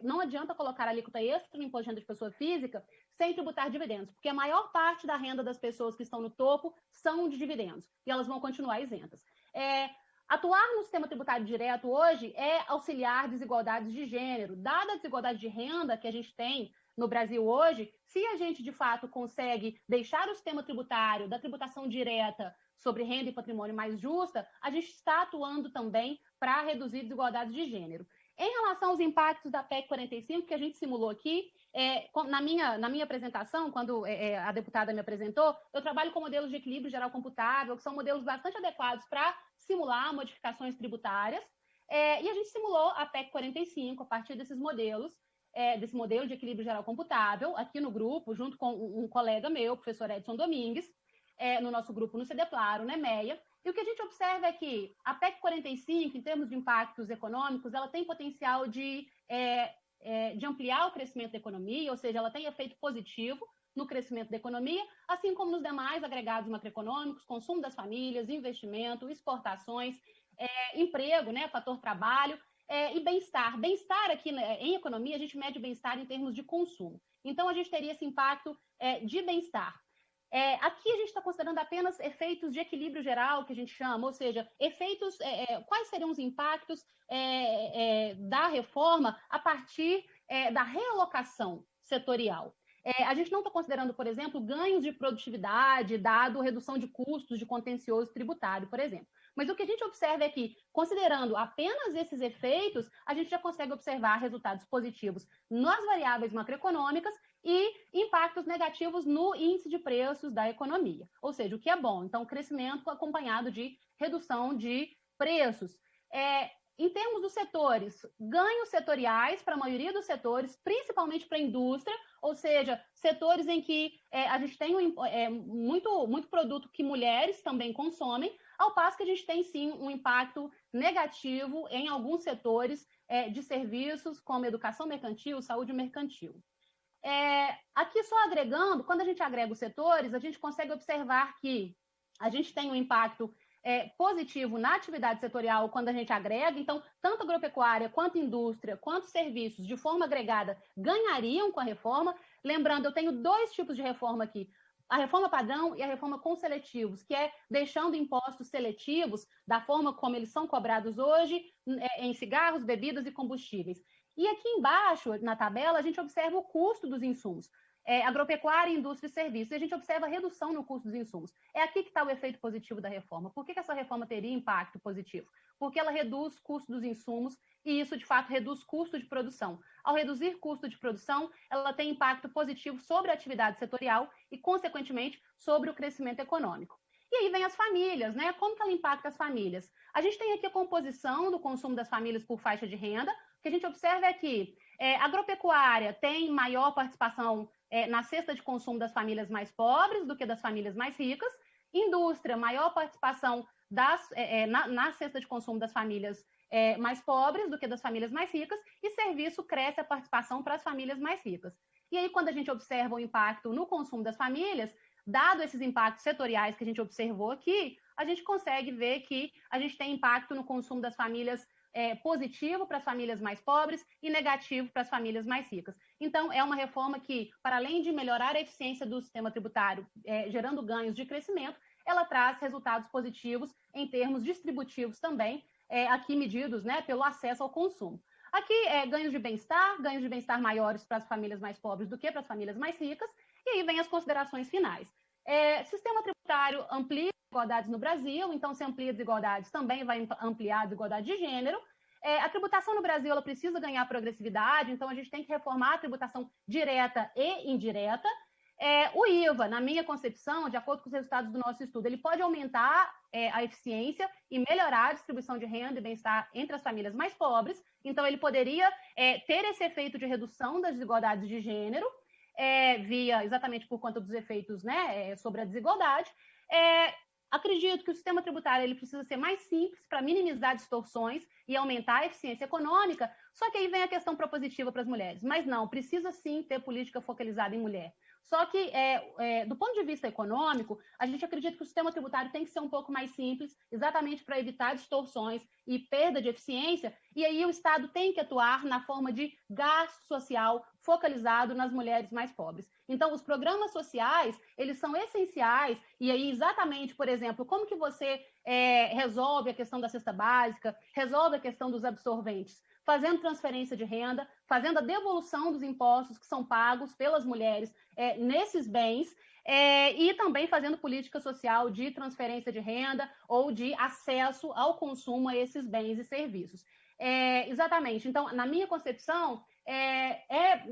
não adianta colocar alíquota extra no imposto de renda de pessoa física sem tributar dividendos, porque a maior parte da renda das pessoas que estão no topo são de dividendos, e elas vão continuar isentas. Atuar no sistema tributário direto hoje é auxiliar desigualdades de gênero. Dada a desigualdade de renda que a gente tem no Brasil hoje, se a gente, de fato, consegue deixar o sistema tributário da tributação direta sobre renda e patrimônio mais justa, a gente está atuando também para reduzir desigualdades de gênero. Em relação aos impactos da PEC 45, que a gente simulou aqui, na minha apresentação, quando a deputada me apresentou, eu trabalho com modelos de equilíbrio geral computável, que são modelos bastante adequados para simular modificações tributárias, e a gente simulou a PEC 45 a partir desses modelos, desse modelo de equilíbrio geral computável, aqui no grupo, junto com um colega meu, o professor Edson Domingues, no nosso grupo no CDPLAR, no EMEA, e o que a gente observa é que a PEC 45, em termos de impactos econômicos, ela tem potencial de ampliar o crescimento da economia, ou seja, ela tem efeito positivo no crescimento da economia, assim como nos demais agregados macroeconômicos, consumo das famílias, investimento, exportações, emprego, né, fator trabalho, e bem-estar. Bem-estar aqui em economia, a gente mede bem-estar em termos de consumo. Então, a gente teria esse impacto de bem-estar. Aqui a gente está considerando apenas efeitos de equilíbrio geral, que a gente chama, ou seja, efeitos, quais seriam os impactos da reforma a partir da realocação setorial. A gente não está considerando, por exemplo, ganhos de produtividade, dado redução de custos de contencioso tributário, por exemplo. Mas o que a gente observa é que, considerando apenas esses efeitos, a gente já consegue observar resultados positivos nas variáveis macroeconômicas e impactos negativos no índice de preços da economia. Ou seja, o que é bom. Então, crescimento acompanhado de redução de preços. Em termos dos setores, ganhos setoriais para a maioria dos setores, principalmente para a indústria, ou seja, setores em que a gente tem muito produto que mulheres também consomem, ao passo que a gente tem, sim, um impacto negativo em alguns setores de serviços, como educação mercantil, saúde mercantil. Aqui, só agregando, quando a gente agrega os setores, a gente consegue observar que a gente tem um impacto positivo na atividade setorial quando a gente agrega. Então, tanto agropecuária, quanto indústria, quanto serviços, de forma agregada, ganhariam com a reforma. Lembrando, eu tenho 2 tipos de reforma aqui. A reforma padrão e a reforma com seletivos, que é deixando impostos seletivos da forma como eles são cobrados hoje em cigarros, bebidas e combustíveis. E aqui embaixo, na tabela, a gente observa o custo dos insumos. Agropecuária, indústria e serviços. E a gente observa a redução no custo dos insumos. É aqui que está o efeito positivo da reforma. Por que essa reforma teria impacto positivo? Porque ela reduz o custo dos insumos e isso, de fato, reduz custo de produção. Ao reduzir custo de produção, ela tem impacto positivo sobre a atividade setorial e, consequentemente, sobre o crescimento econômico. E aí vem as famílias, né? Como que ela impacta as famílias? A gente tem aqui a composição do consumo das famílias por faixa de renda. O que a gente observa é que a agropecuária tem maior participação na cesta de consumo das famílias mais pobres do que das famílias mais ricas. Indústria, maior participação na cesta de consumo das famílias mais pobres do que das famílias mais ricas. E serviço, cresce a participação para as famílias mais ricas. E aí, quando a gente observa o impacto no consumo das famílias, dado esses impactos setoriais que a gente observou aqui, a gente consegue ver que a gente tem impacto no consumo das famílias positivo para as famílias mais pobres e negativo para as famílias mais ricas. Então, é uma reforma que, para além de melhorar a eficiência do sistema tributário, gerando ganhos de crescimento, ela traz resultados positivos em termos distributivos também, aqui medidos, né, pelo acesso ao consumo. Aqui, ganhos de bem-estar maiores para as famílias mais pobres do que para as famílias mais ricas, e aí vem as considerações finais. Sistema tributário amplia desigualdades no Brasil, então se amplia desigualdades, também vai ampliar a desigualdade de gênero. A tributação no Brasil ela precisa ganhar progressividade, então a gente tem que reformar a tributação direta e indireta. O IVA, na minha concepção, de acordo com os resultados do nosso estudo, ele pode aumentar a eficiência e melhorar a distribuição de renda e bem-estar entre as famílias mais pobres, então ele poderia ter esse efeito de redução das desigualdades de gênero, exatamente por conta dos efeitos, né, sobre a desigualdade. Acredito que o sistema tributário ele precisa ser mais simples para minimizar distorções e aumentar a eficiência econômica, só que aí vem a questão propositiva para as mulheres. Mas não, precisa sim ter política focalizada em mulher. Só que, do ponto de vista econômico, a gente acredita que o sistema tributário tem que ser um pouco mais simples, exatamente para evitar distorções e perda de eficiência, e aí o Estado tem que atuar na forma de gasto social focalizado nas mulheres mais pobres. Então, os programas sociais, eles são essenciais, e aí exatamente, por exemplo, como que você resolve a questão da cesta básica, resolve a questão dos absorventes? Fazendo transferência de renda, fazendo a devolução dos impostos que são pagos pelas mulheres nesses bens, e também fazendo política social de transferência de renda ou de acesso ao consumo a esses bens e serviços. Exatamente. Então, na minha concepção,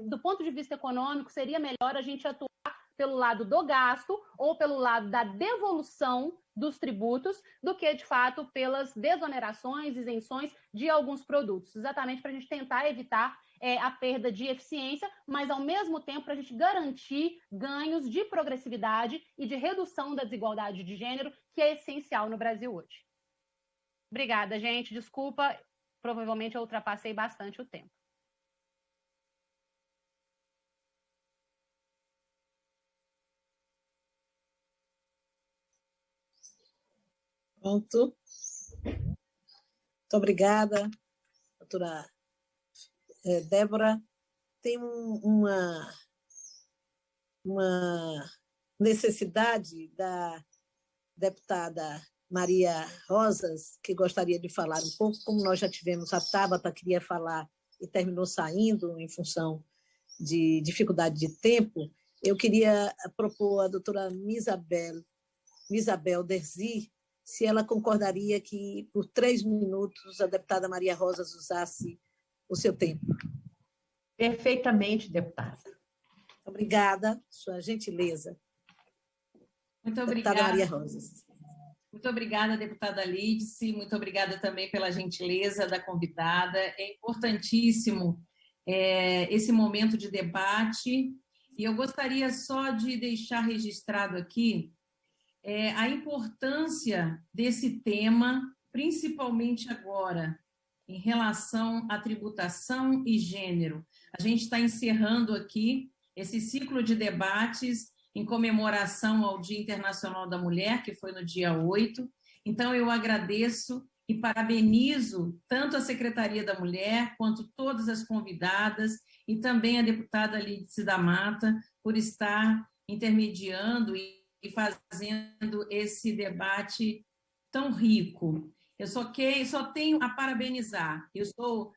do ponto de vista econômico, seria melhor a gente atuar pelo lado do gasto ou pelo lado da devolução dos tributos do que, de fato, pelas desonerações, isenções de alguns produtos, exatamente para a gente tentar evitar a perda de eficiência, mas, ao mesmo tempo, para a gente garantir ganhos de progressividade e de redução da desigualdade de gênero, que é essencial no Brasil hoje. Obrigada, gente. Desculpa, provavelmente eu ultrapassei bastante o tempo. Pronto. Muito obrigada, doutora Débora. Tem uma necessidade da deputada Maria Rosas, que gostaria de falar um pouco, como nós já tivemos, a Tabata queria falar e terminou saindo em função de dificuldade de tempo. Eu queria propor à doutora Misabel Derzi, se ela concordaria que, por 3 minutos, a deputada Maria Rosas usasse o seu tempo. Perfeitamente, deputada. Obrigada, sua gentileza. Muito obrigada. Deputada Maria Rosas. Muito obrigada, deputada Lídice, muito obrigada também pela gentileza da convidada. É importantíssimo esse momento de debate, e eu gostaria só de deixar registrado aqui a importância desse tema, principalmente agora, em relação à tributação e gênero. A gente está encerrando aqui esse ciclo de debates em comemoração ao Dia Internacional da Mulher, que foi no dia 8. Então, eu agradeço e parabenizo tanto a Secretaria da Mulher, quanto todas as convidadas, e também a deputada Lídice da Mata, por estar intermediando e fazendo esse debate tão rico. Eu só tenho a parabenizar. Eu estou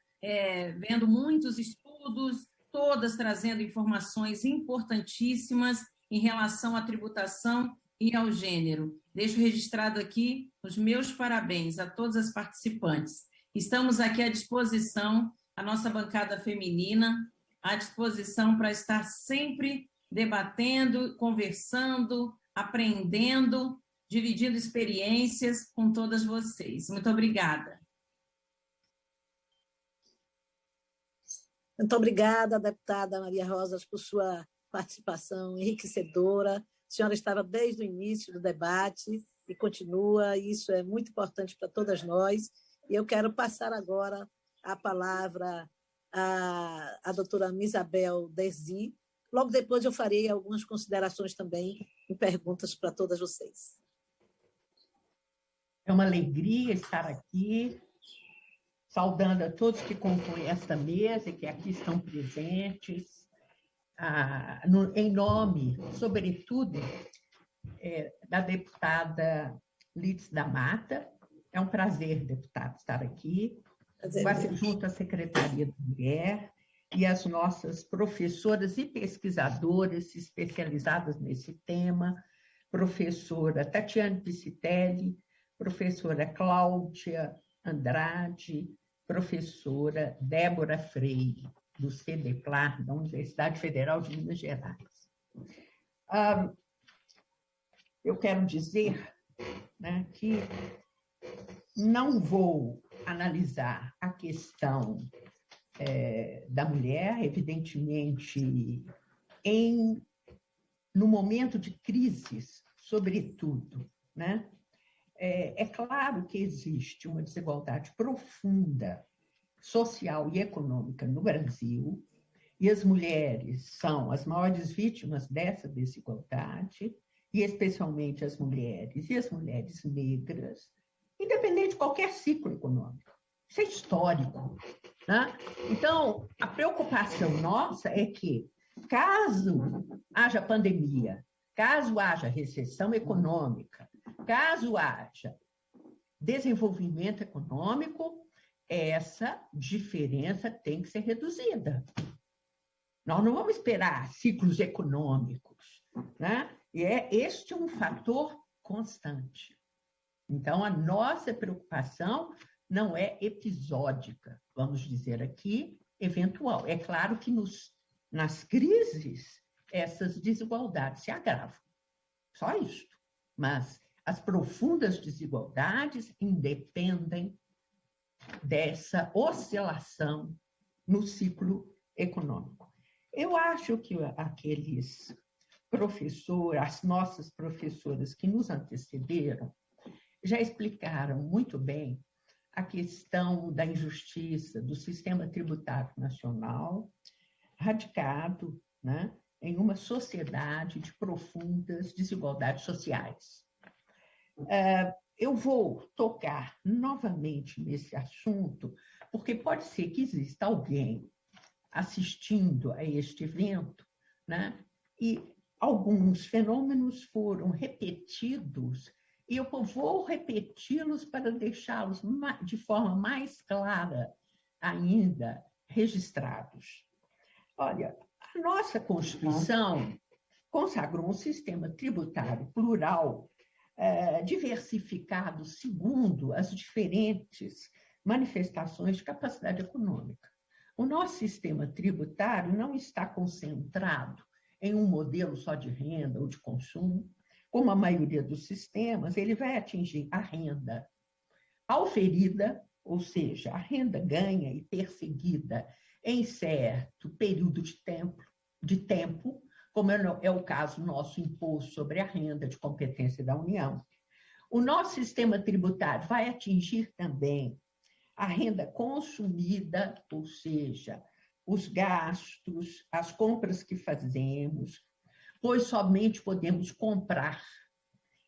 vendo muitos estudos, todas trazendo informações importantíssimas em relação à tributação e ao gênero. Deixo registrado aqui os meus parabéns a todas as participantes. Estamos aqui à disposição, a nossa bancada feminina, à disposição para estar sempre debatendo, conversando, aprendendo, dividindo experiências com todas vocês. Muito obrigada. Muito obrigada, deputada Maria Rosas, por sua participação enriquecedora. A senhora estava desde o início do debate e continua, e isso é muito importante para todas nós. E eu quero passar agora a palavra à doutora Misabel Desi. Logo depois eu farei algumas considerações também e perguntas para todas vocês. É uma alegria estar aqui, saudando a todos que compõem esta mesa e que aqui estão presentes, em nome, sobretudo, da deputada Lídice da Mata. É um prazer, deputada, estar aqui, junto à Secretaria da Mulher e as nossas professoras e pesquisadoras especializadas nesse tema, professora Tatiane Piscitelli, professora Cláudia Andrade, professora Débora Freire, do CEDEPLAR, da Universidade Federal de Minas Gerais. Eu quero dizer, né, que não vou analisar a questão da mulher, evidentemente, no momento de crises, sobretudo, né? É claro que existe uma desigualdade profunda, social e econômica no Brasil, e as mulheres são as maiores vítimas dessa desigualdade, e especialmente as mulheres e as mulheres negras, independente de qualquer ciclo econômico. Isso é histórico, né? Então, a preocupação nossa é que, caso haja pandemia, caso haja recessão econômica, caso haja desenvolvimento econômico, essa diferença tem que ser reduzida. Nós não vamos esperar ciclos econômicos, né? E este um fator constante. Então, a nossa preocupação não é episódica, vamos dizer aqui, eventual. É claro que nas crises, essas desigualdades se agravam. Só isto. Mas as profundas desigualdades independem dessa oscilação no ciclo econômico. Eu acho que aqueles professores, as nossas professoras que nos antecederam, já explicaram muito bem a questão da injustiça do sistema tributário nacional, radicado, né, em uma sociedade de profundas desigualdades sociais. Eu vou tocar novamente nesse assunto, porque pode ser que exista alguém assistindo a este evento, né, e alguns fenômenos foram repetidos, e eu vou repeti-los para deixá-los de forma mais clara ainda registrados. Olha, a nossa Constituição consagrou um sistema tributário plural, diversificado segundo as diferentes manifestações de capacidade econômica. O nosso sistema tributário não está concentrado em um modelo só de renda ou de consumo. como a maioria dos sistemas, ele vai atingir a renda auferida, ou seja, a renda ganha e perseguida em certo período de tempo, como é o caso nosso imposto sobre a renda de competência da União. O nosso sistema tributário vai atingir também a renda consumida, ou seja, os gastos, as compras que fazemos, pois somente podemos comprar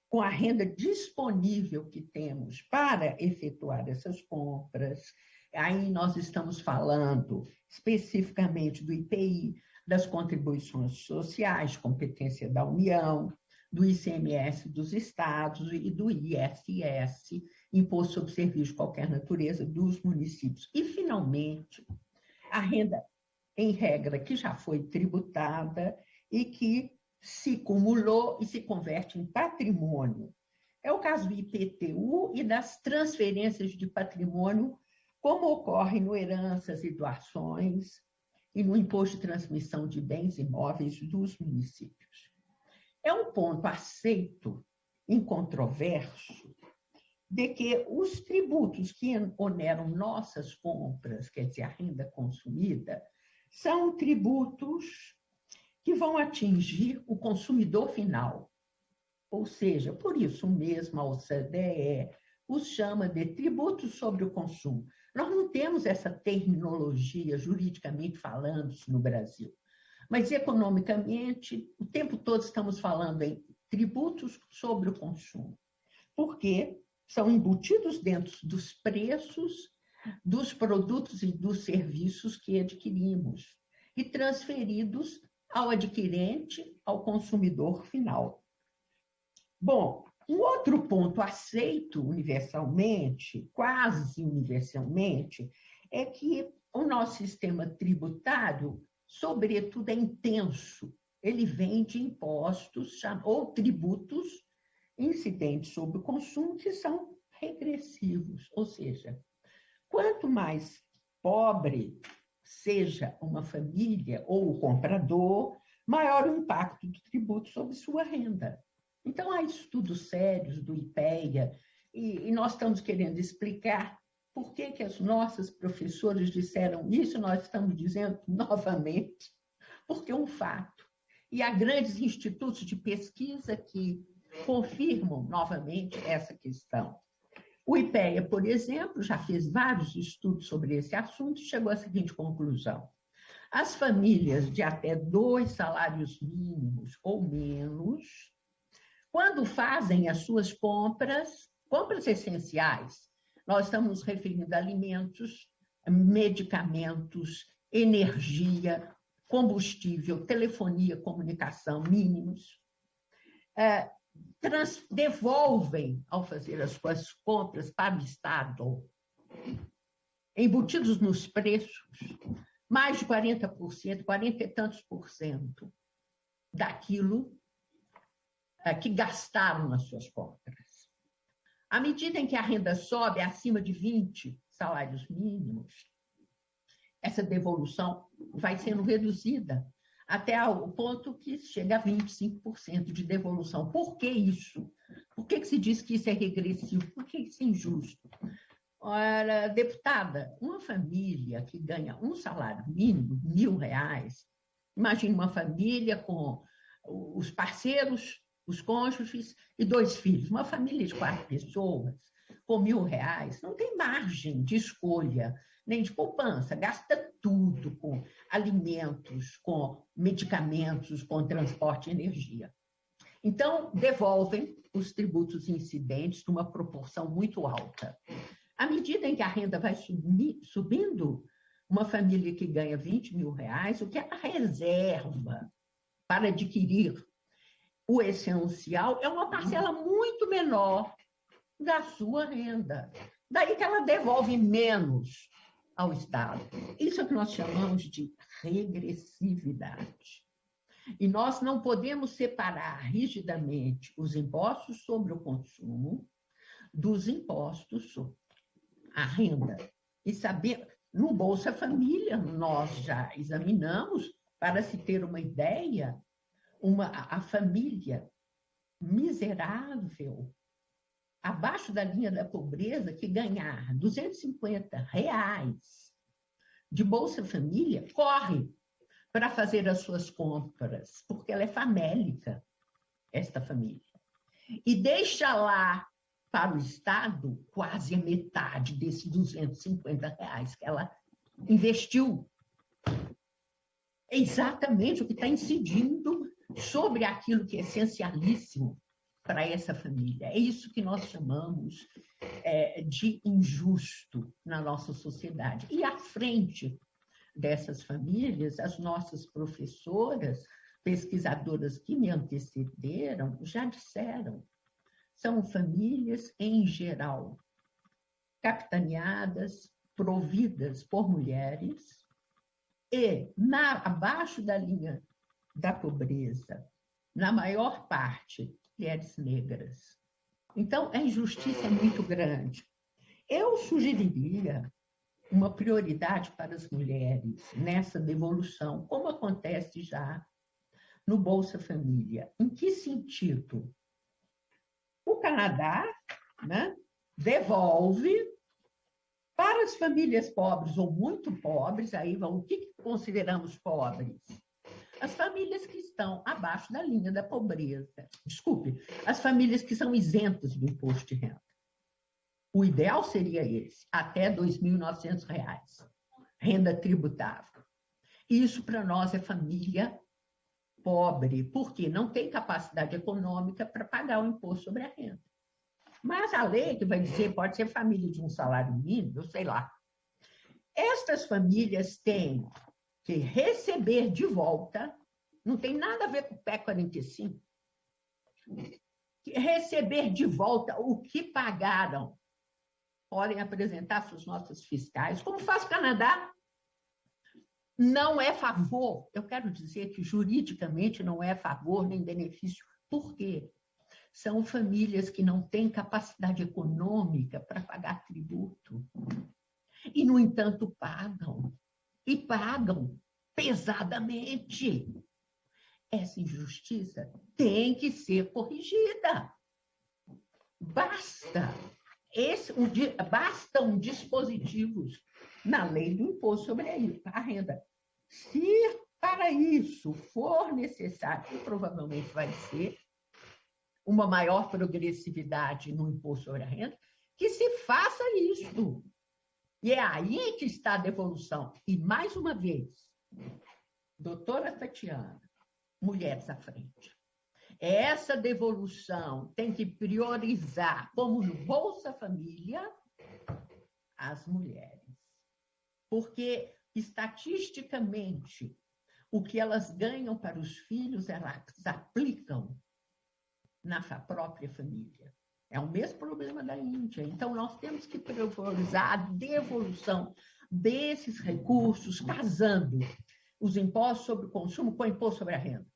com a renda disponível que temos para efetuar essas compras. Aí nós estamos falando especificamente do IPI, das contribuições sociais, competência da União, do ICMS dos estados e do ISS, Imposto sobre Serviços de Qualquer Natureza, dos municípios. E, finalmente, a renda, em regra, que já foi tributada e que se cumulou e se converte em patrimônio. É o caso do IPTU e das transferências de patrimônio, como ocorre no heranças e doações e no imposto de transmissão de bens imóveis dos municípios. É um ponto aceito, incontroverso, de que os tributos que oneram nossas compras, quer dizer, a renda consumida, são tributos que vão atingir o consumidor final. Ou seja, por isso mesmo a OCDE os chama de tributos sobre o consumo. Nós não temos essa terminologia, juridicamente falando, no Brasil, mas economicamente, o tempo todo estamos falando em tributos sobre o consumo, porque são embutidos dentro dos preços dos produtos e dos serviços que adquirimos e transferidos ao adquirente, ao consumidor final. Bom, um outro ponto aceito universalmente, quase universalmente, é que o nosso sistema tributário, sobretudo, é intenso. Ele vem de impostos ou tributos incidentes sobre o consumo que são regressivos, ou seja, quanto mais pobre seja uma família ou o comprador, maior o impacto do tributo sobre sua renda. Então, há estudos sérios do IPEA, e nós estamos querendo explicar por que as nossas professoras disseram isso, nós estamos dizendo novamente, porque é um fato. E há grandes institutos de pesquisa que confirmam novamente essa questão. O IPEA, por exemplo, já fez vários estudos sobre esse assunto e chegou à seguinte conclusão. As famílias de até 2 salários mínimos ou menos, quando fazem as suas compras essenciais, nós estamos nos referindo a alimentos, medicamentos, energia, combustível, telefonia, comunicação mínimos, devolvem, ao fazer as suas compras para o Estado, embutidos nos preços, mais de 40%, 40 e tantos por cento daquilo que gastaram nas suas compras. À medida em que a renda sobe acima de 20 salários mínimos, essa devolução vai sendo reduzida até o ponto que chega a 25% de devolução. Por que isso? Por que se diz que isso é regressivo? Por que isso é injusto? Ora, deputada, uma família que ganha um salário mínimo, R$1.000, imagine uma família com os parceiros, os cônjuges e 2 filhos, uma família de 4 pessoas, com R$1.000, não tem margem de escolha, nem de poupança, gasta tudo com alimentos, com medicamentos, com transporte e energia. Então, devolvem os tributos incidentes numa proporção muito alta. À medida em que a renda vai subindo, uma família que ganha R$20.000, o que ela reserva para adquirir o essencial é uma parcela muito menor da sua renda. Daí que ela devolve menos ao Estado. Isso é o que nós chamamos de regressividade. E nós não podemos separar rigidamente os impostos sobre o consumo dos impostos sobre a renda. E saber, no Bolsa Família, nós já examinamos, para se ter uma ideia, a família miserável, abaixo da linha da pobreza, que ganhar R$ 250 de Bolsa Família, corre para fazer as suas compras, porque ela é famélica, esta família. E deixa lá para o Estado quase a metade desses R$ 250 que ela investiu. É exatamente o que está incidindo sobre aquilo que é essencialíssimo para essa família. É isso que nós chamamos de injusto na nossa sociedade. E à frente dessas famílias, as nossas professoras, pesquisadoras que me antecederam, já disseram, são famílias, em geral, capitaneadas, providas por mulheres e, abaixo da linha da pobreza, na maior parte, mulheres negras. Então, a injustiça é muito grande. Eu sugeriria uma prioridade para as mulheres nessa devolução, como acontece já no Bolsa Família. Em que sentido? O Canadá, né, devolve para as famílias pobres ou muito pobres, aí o que consideramos pobres? As famílias que estão abaixo da linha da pobreza. Desculpe, as famílias que são isentas do imposto de renda. O ideal seria esse, até R$ 2.900, renda tributável. Isso, para nós, é família pobre, porque não tem capacidade econômica para pagar o imposto sobre a renda. Mas a lei que vai dizer, pode ser família de um salário mínimo, eu sei lá. Estas famílias têm que receber de volta, não tem nada a ver com o PEC 45, receber de volta o que pagaram. Podem apresentar suas notas fiscais, como faz o Canadá. Não é favor, eu quero dizer que juridicamente não é favor nem benefício. Por quê? São famílias que não têm capacidade econômica para pagar tributo. E, no entanto, pagam. E pagam pesadamente. Essa injustiça tem que ser corrigida. Bastam dispositivos na lei do imposto sobre a renda. Se para isso for necessário, e provavelmente vai ser, uma maior progressividade no imposto sobre a renda, que se faça isso. E é aí que está a devolução. E, mais uma vez, doutora Tatiana, mulheres à frente. Essa devolução tem que priorizar, como no Bolsa Família, as mulheres. Porque, estatisticamente, o que elas ganham para os filhos, elas aplicam na própria família. É o mesmo problema da Índia. Então, nós temos que priorizar a devolução desses recursos, casando os impostos sobre o consumo com o imposto sobre a renda.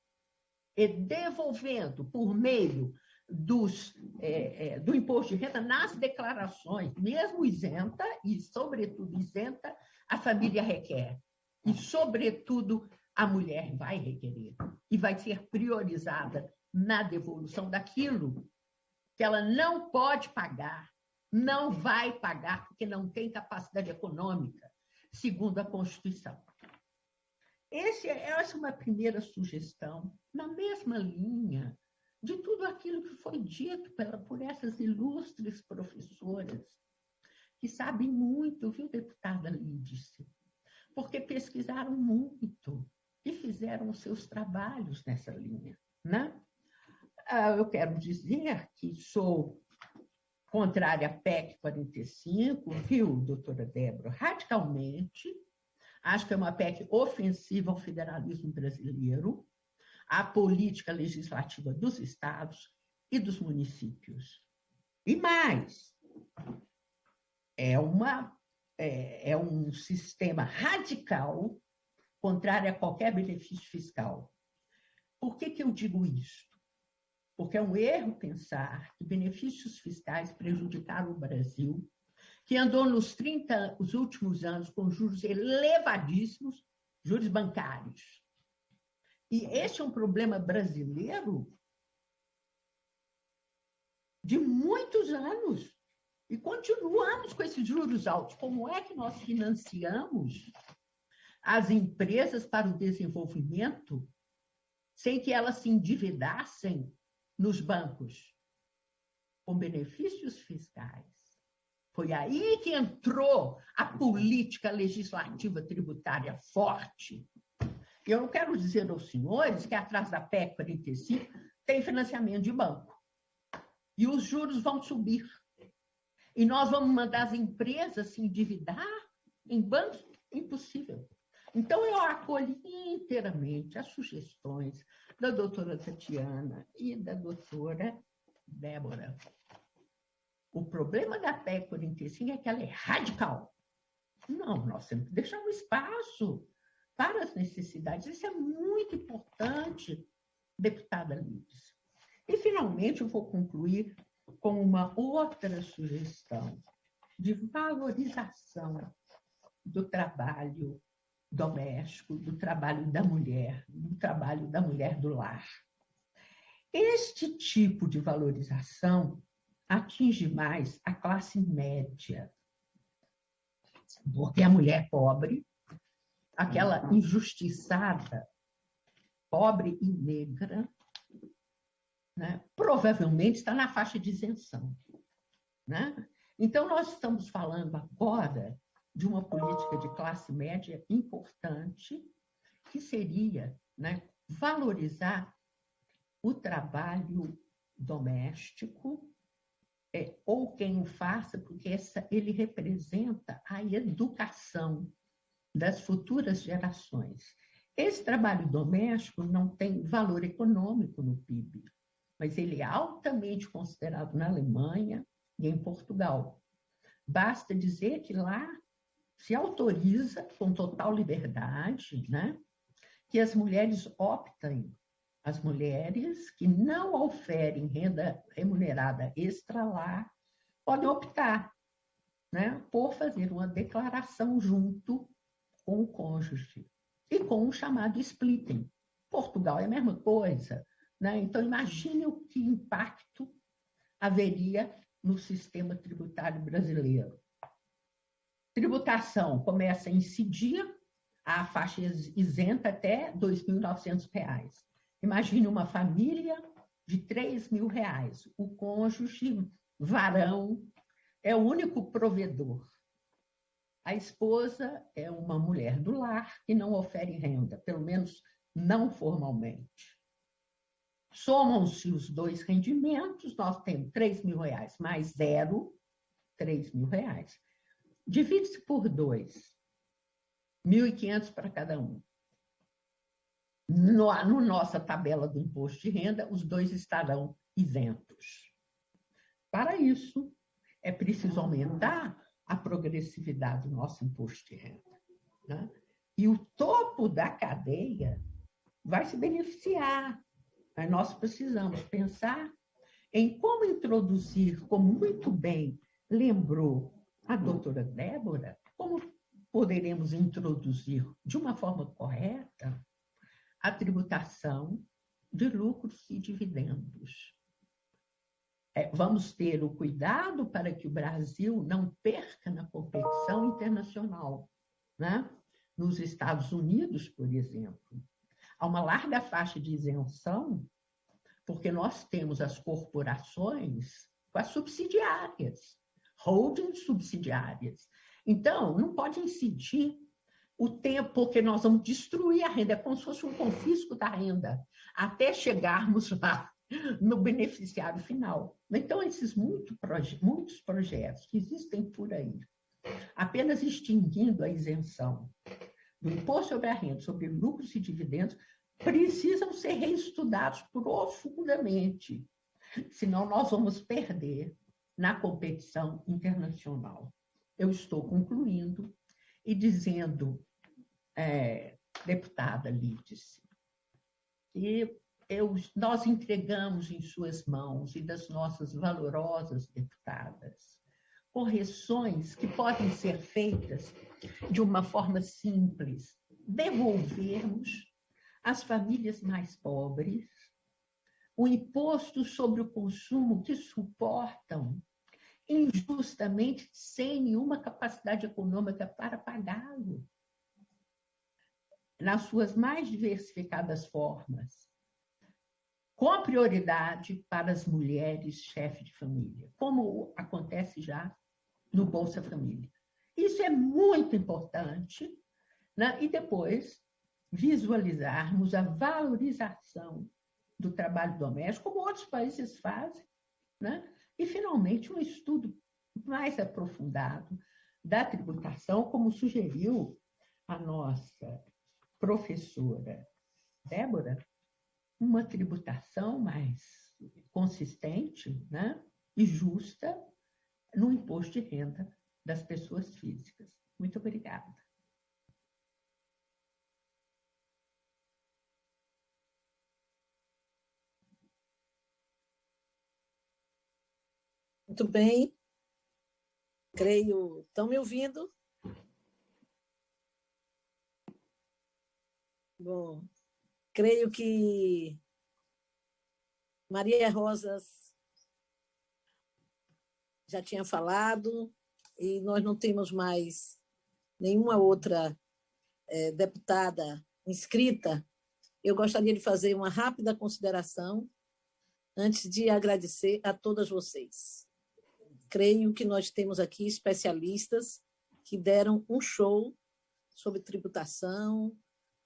E devolvendo por meio do imposto de renda nas declarações, mesmo isenta, e, sobretudo, isenta, a família requer. E, sobretudo, a mulher vai requerer. E vai ser priorizada na devolução daquilo que ela não pode pagar, não vai pagar, porque não tem capacidade econômica, segundo a Constituição. Essa é uma primeira sugestão, na mesma linha de tudo aquilo que foi dito por essas ilustres professoras, que sabem muito, viu, deputada Lídice? Porque pesquisaram muito e fizeram os seus trabalhos nessa linha, né? Eu quero dizer que sou contrária à PEC 45, viu, doutora Débora? Radicalmente. Acho que é uma PEC ofensiva ao federalismo brasileiro, à política legislativa dos estados e dos municípios. E mais, é um sistema radical contrário a qualquer benefício fiscal. Por que eu digo isso? Porque é um erro pensar que benefícios fiscais prejudicaram o Brasil, que andou os últimos anos com juros elevadíssimos, juros bancários. E esse é um problema brasileiro de muitos anos. E continuamos com esses juros altos. Como é que nós financiamos as empresas para o desenvolvimento sem que elas se endividassem nos bancos? Com benefícios fiscais. Foi aí que entrou a política legislativa tributária forte. Eu não quero dizer aos senhores que atrás da PEC 45 tem financiamento de banco. E os juros vão subir. E nós vamos mandar as empresas se endividar em bancos? Impossível. Então, eu acolhi inteiramente as sugestões da doutora Tatiana e da doutora Débora. O problema da PEC 45 é que ela é radical. Não, nós temos que deixar um espaço para as necessidades. Isso é muito importante, deputada Lides. E, finalmente, eu vou concluir com uma outra sugestão de valorização do trabalho doméstico, do trabalho da mulher do lar. Este tipo de valorização atinge mais a classe média, porque a mulher pobre, aquela injustiçada, pobre e negra, né, provavelmente está na faixa de isenção. Né? Então, nós estamos falando agora de uma política de classe média importante, que seria, né, valorizar o trabalho doméstico, ou quem o faça, porque ele representa a educação das futuras gerações. Esse trabalho doméstico não tem valor econômico no PIB, mas ele é altamente considerado na Alemanha e em Portugal. Basta dizer que lá se autoriza, com total liberdade, né, que as mulheres optem, as mulheres que não oferem renda remunerada extra-lar, podem optar, né, por fazer uma declaração junto com o cônjuge e com o chamado splitting. Portugal é a mesma coisa. Né? Então, imagine o que impacto haveria no sistema tributário brasileiro. Tributação começa a incidir, a faixa isenta até R$ 2.900. Imagine uma família de R$ 3.000. O cônjuge, varão, é o único provedor. A esposa é uma mulher do lar que não ofere renda, pelo menos não formalmente. Somam-se os dois rendimentos, nós temos R$ 3.000 mais zero, R$ 3.000. Divide-se por 2, 1.500 para cada um. No nossa tabela do imposto de renda, os dois estarão isentos. Para isso, é preciso aumentar a progressividade do nosso imposto de renda. Né? E o topo da cadeia vai se beneficiar. Mas nós precisamos pensar em como introduzir, como muito bem lembrou a doutora Débora, como poderemos introduzir de uma forma correta a tributação de lucros e dividendos. Vamos ter o cuidado para que o Brasil não perca na competição internacional. Né? Nos Estados Unidos, por exemplo, há uma larga faixa de isenção, porque nós temos as corporações com as subsidiárias, holdings subsidiárias. Então, não pode incidir o tempo, porque nós vamos destruir a renda, é como se fosse um confisco da renda, até chegarmos lá no beneficiário final. Então, esses muitos projetos que existem por aí, apenas extinguindo a isenção do imposto sobre a renda, sobre lucros e dividendos, precisam ser reestudados profundamente, senão nós vamos perder na competição internacional. Eu estou concluindo e dizendo, deputada Lides, que nós entregamos em suas mãos e das nossas valorosas deputadas correções que podem ser feitas de uma forma simples, devolvermos às famílias mais pobres o imposto sobre o consumo que suportam injustamente, sem nenhuma capacidade econômica para pagá-lo, nas suas mais diversificadas formas, com prioridade para as mulheres chefes de família, como acontece já no Bolsa Família. Isso é muito importante, né? E depois visualizarmos a valorização do trabalho doméstico, como outros países fazem, né? E, finalmente, um estudo mais aprofundado da tributação, como sugeriu a nossa professora Débora, uma tributação mais consistente, né? E justa no imposto de renda das pessoas físicas. Muito obrigada. Muito bem. Creio... Estão me ouvindo? Bom, creio que Maria Rosas já tinha falado e nós não temos mais nenhuma outra deputada inscrita. Eu gostaria de fazer uma rápida consideração antes de agradecer a todas vocês. Creio que nós temos aqui especialistas que deram um show sobre tributação,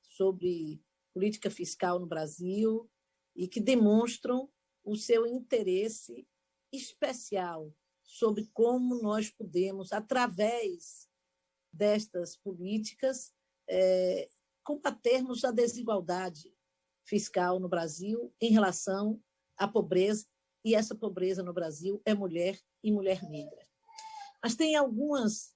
sobre política fiscal no Brasil e que demonstram o seu interesse especial sobre como nós podemos, através destas políticas, combatermos a desigualdade fiscal no Brasil em relação à pobreza, e essa pobreza no Brasil é mulher e mulher negra. Mas tem algumas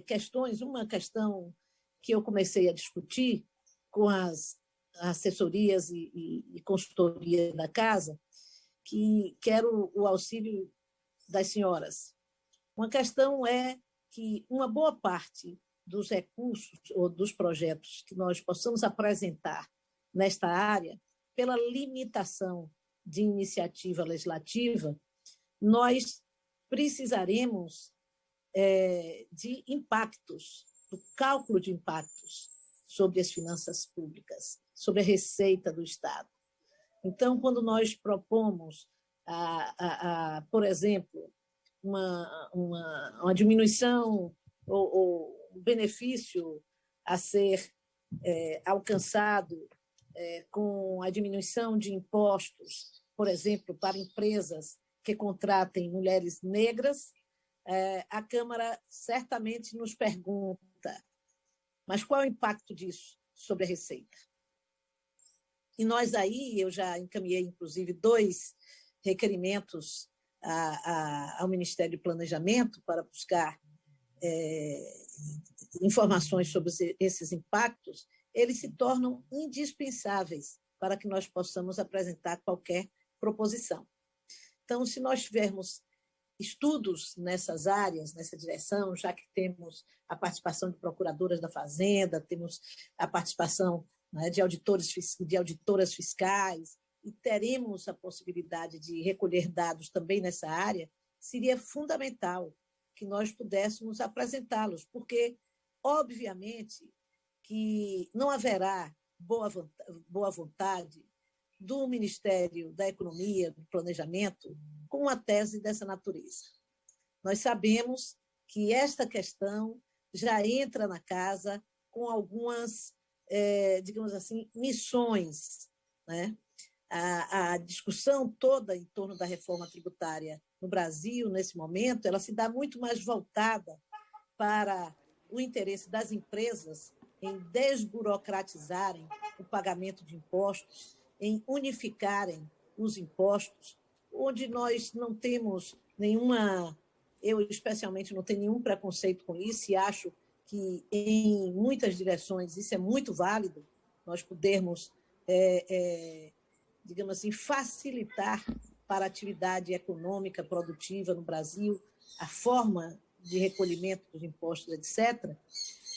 questões, uma questão que eu comecei a discutir com as assessorias e consultoria da casa, que quero o auxílio das senhoras. Uma questão é que uma boa parte dos recursos ou dos projetos que nós possamos apresentar nesta área, pela limitação de iniciativa legislativa, nós precisaremos de impactos, do cálculo de impactos sobre as finanças públicas, sobre a receita do Estado. Então, quando nós propomos, por exemplo, uma diminuição ou um benefício a ser alcançado com a diminuição de impostos, por exemplo, para empresas que contratem mulheres negras, a Câmara certamente nos pergunta: mas qual é o impacto disso sobre a receita? E nós aí, eu já encaminhei, inclusive, 2 requerimentos ao Ministério do Planejamento para buscar informações sobre esses impactos. Eles se tornam indispensáveis para que nós possamos apresentar qualquer proposição. Então, se nós tivermos estudos nessas áreas, nessa direção, já que temos a participação de procuradoras da Fazenda, temos a participação, né, de auditoras fiscais, e teremos a possibilidade de recolher dados também nessa área, seria fundamental que nós pudéssemos apresentá-los, porque, obviamente, que não haverá boa vontade do Ministério da Economia, do Planejamento, com uma tese dessa natureza. Nós sabemos que esta questão já entra na casa com algumas, digamos assim, missões, né? A discussão toda em torno da reforma tributária no Brasil, nesse momento, ela se dá muito mais voltada para o interesse das empresas em desburocratizarem o pagamento de impostos, em unificarem os impostos, onde nós não temos nenhuma... Eu, especialmente, não tenho nenhum preconceito com isso e acho que, em muitas direções, isso é muito válido, nós podermos, digamos assim, facilitar para a atividade econômica produtiva no Brasil, a forma de recolhimento dos impostos, etc.,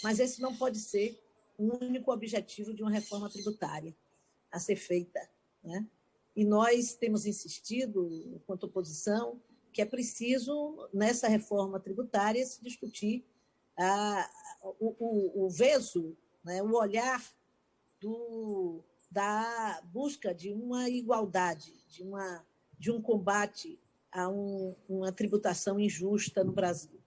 mas esse não pode ser o único objetivo de uma reforma tributária a ser feita, né? E nós temos insistido, enquanto oposição, que é preciso, nessa reforma tributária, se discutir o veso, né, o olhar da busca de uma igualdade, de um combate a uma tributação injusta no Brasil.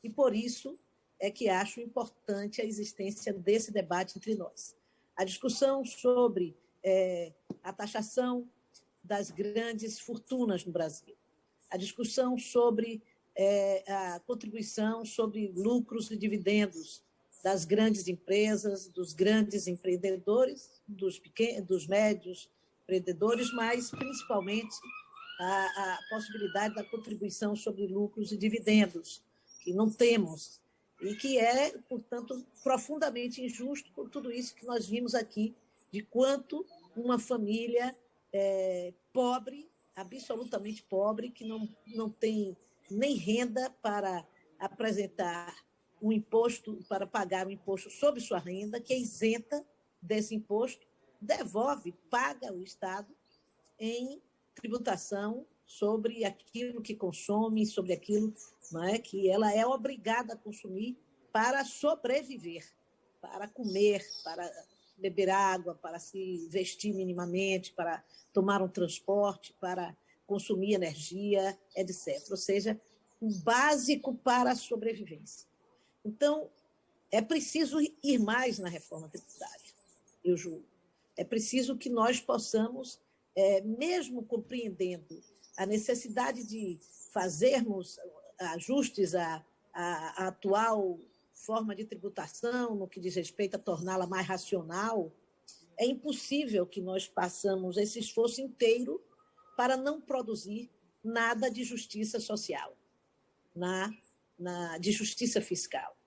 E, por isso, é que acho importante a existência desse debate entre nós. A discussão sobre a taxação das grandes fortunas no Brasil, a discussão sobre a contribuição sobre lucros e dividendos das grandes empresas, dos grandes empreendedores, dos pequenos, dos médios empreendedores, mas principalmente a possibilidade da contribuição sobre lucros e dividendos, que não temos, e que é, portanto, profundamente injusto por tudo isso que nós vimos aqui, de quanto uma família pobre, absolutamente pobre, que não tem nem renda para apresentar um imposto, para pagar um imposto sobre sua renda, que é isenta desse imposto, paga o Estado em tributação sobre aquilo que consome, sobre aquilo, não é, que ela é obrigada a consumir para sobreviver, para comer, para beber água, para se vestir minimamente, para tomar um transporte, para consumir energia, etc. Ou seja, o básico para a sobrevivência. Então, é preciso ir mais na reforma tributária, eu julgo. É preciso que nós possamos, mesmo compreendendo a necessidade de fazermos ajustes à atual forma de tributação, no que diz respeito a torná-la mais racional, é impossível que nós façamos esse esforço inteiro para não produzir nada de justiça social, de justiça fiscal.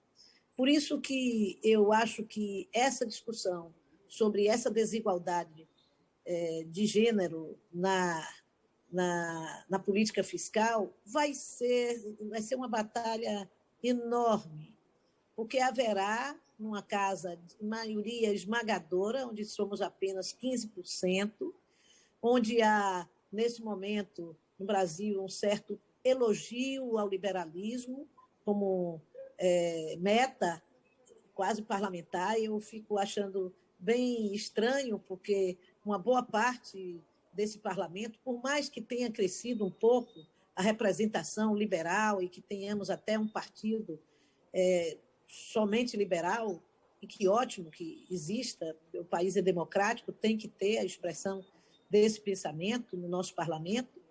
Por isso que eu acho que essa discussão sobre essa desigualdade de gênero na política fiscal vai ser uma batalha enorme, porque haverá, numa casa de maioria esmagadora, onde somos apenas 15%, onde há, nesse momento, no Brasil, um certo elogio ao liberalismo como meta quase parlamentar. Eu fico achando bem estranho, porque uma boa parte desse parlamento, por mais que tenha crescido um pouco a representação liberal e que tenhamos até um partido somente liberal, e que ótimo que exista, o país é democrático, tem que ter a expressão desse pensamento no nosso parlamento,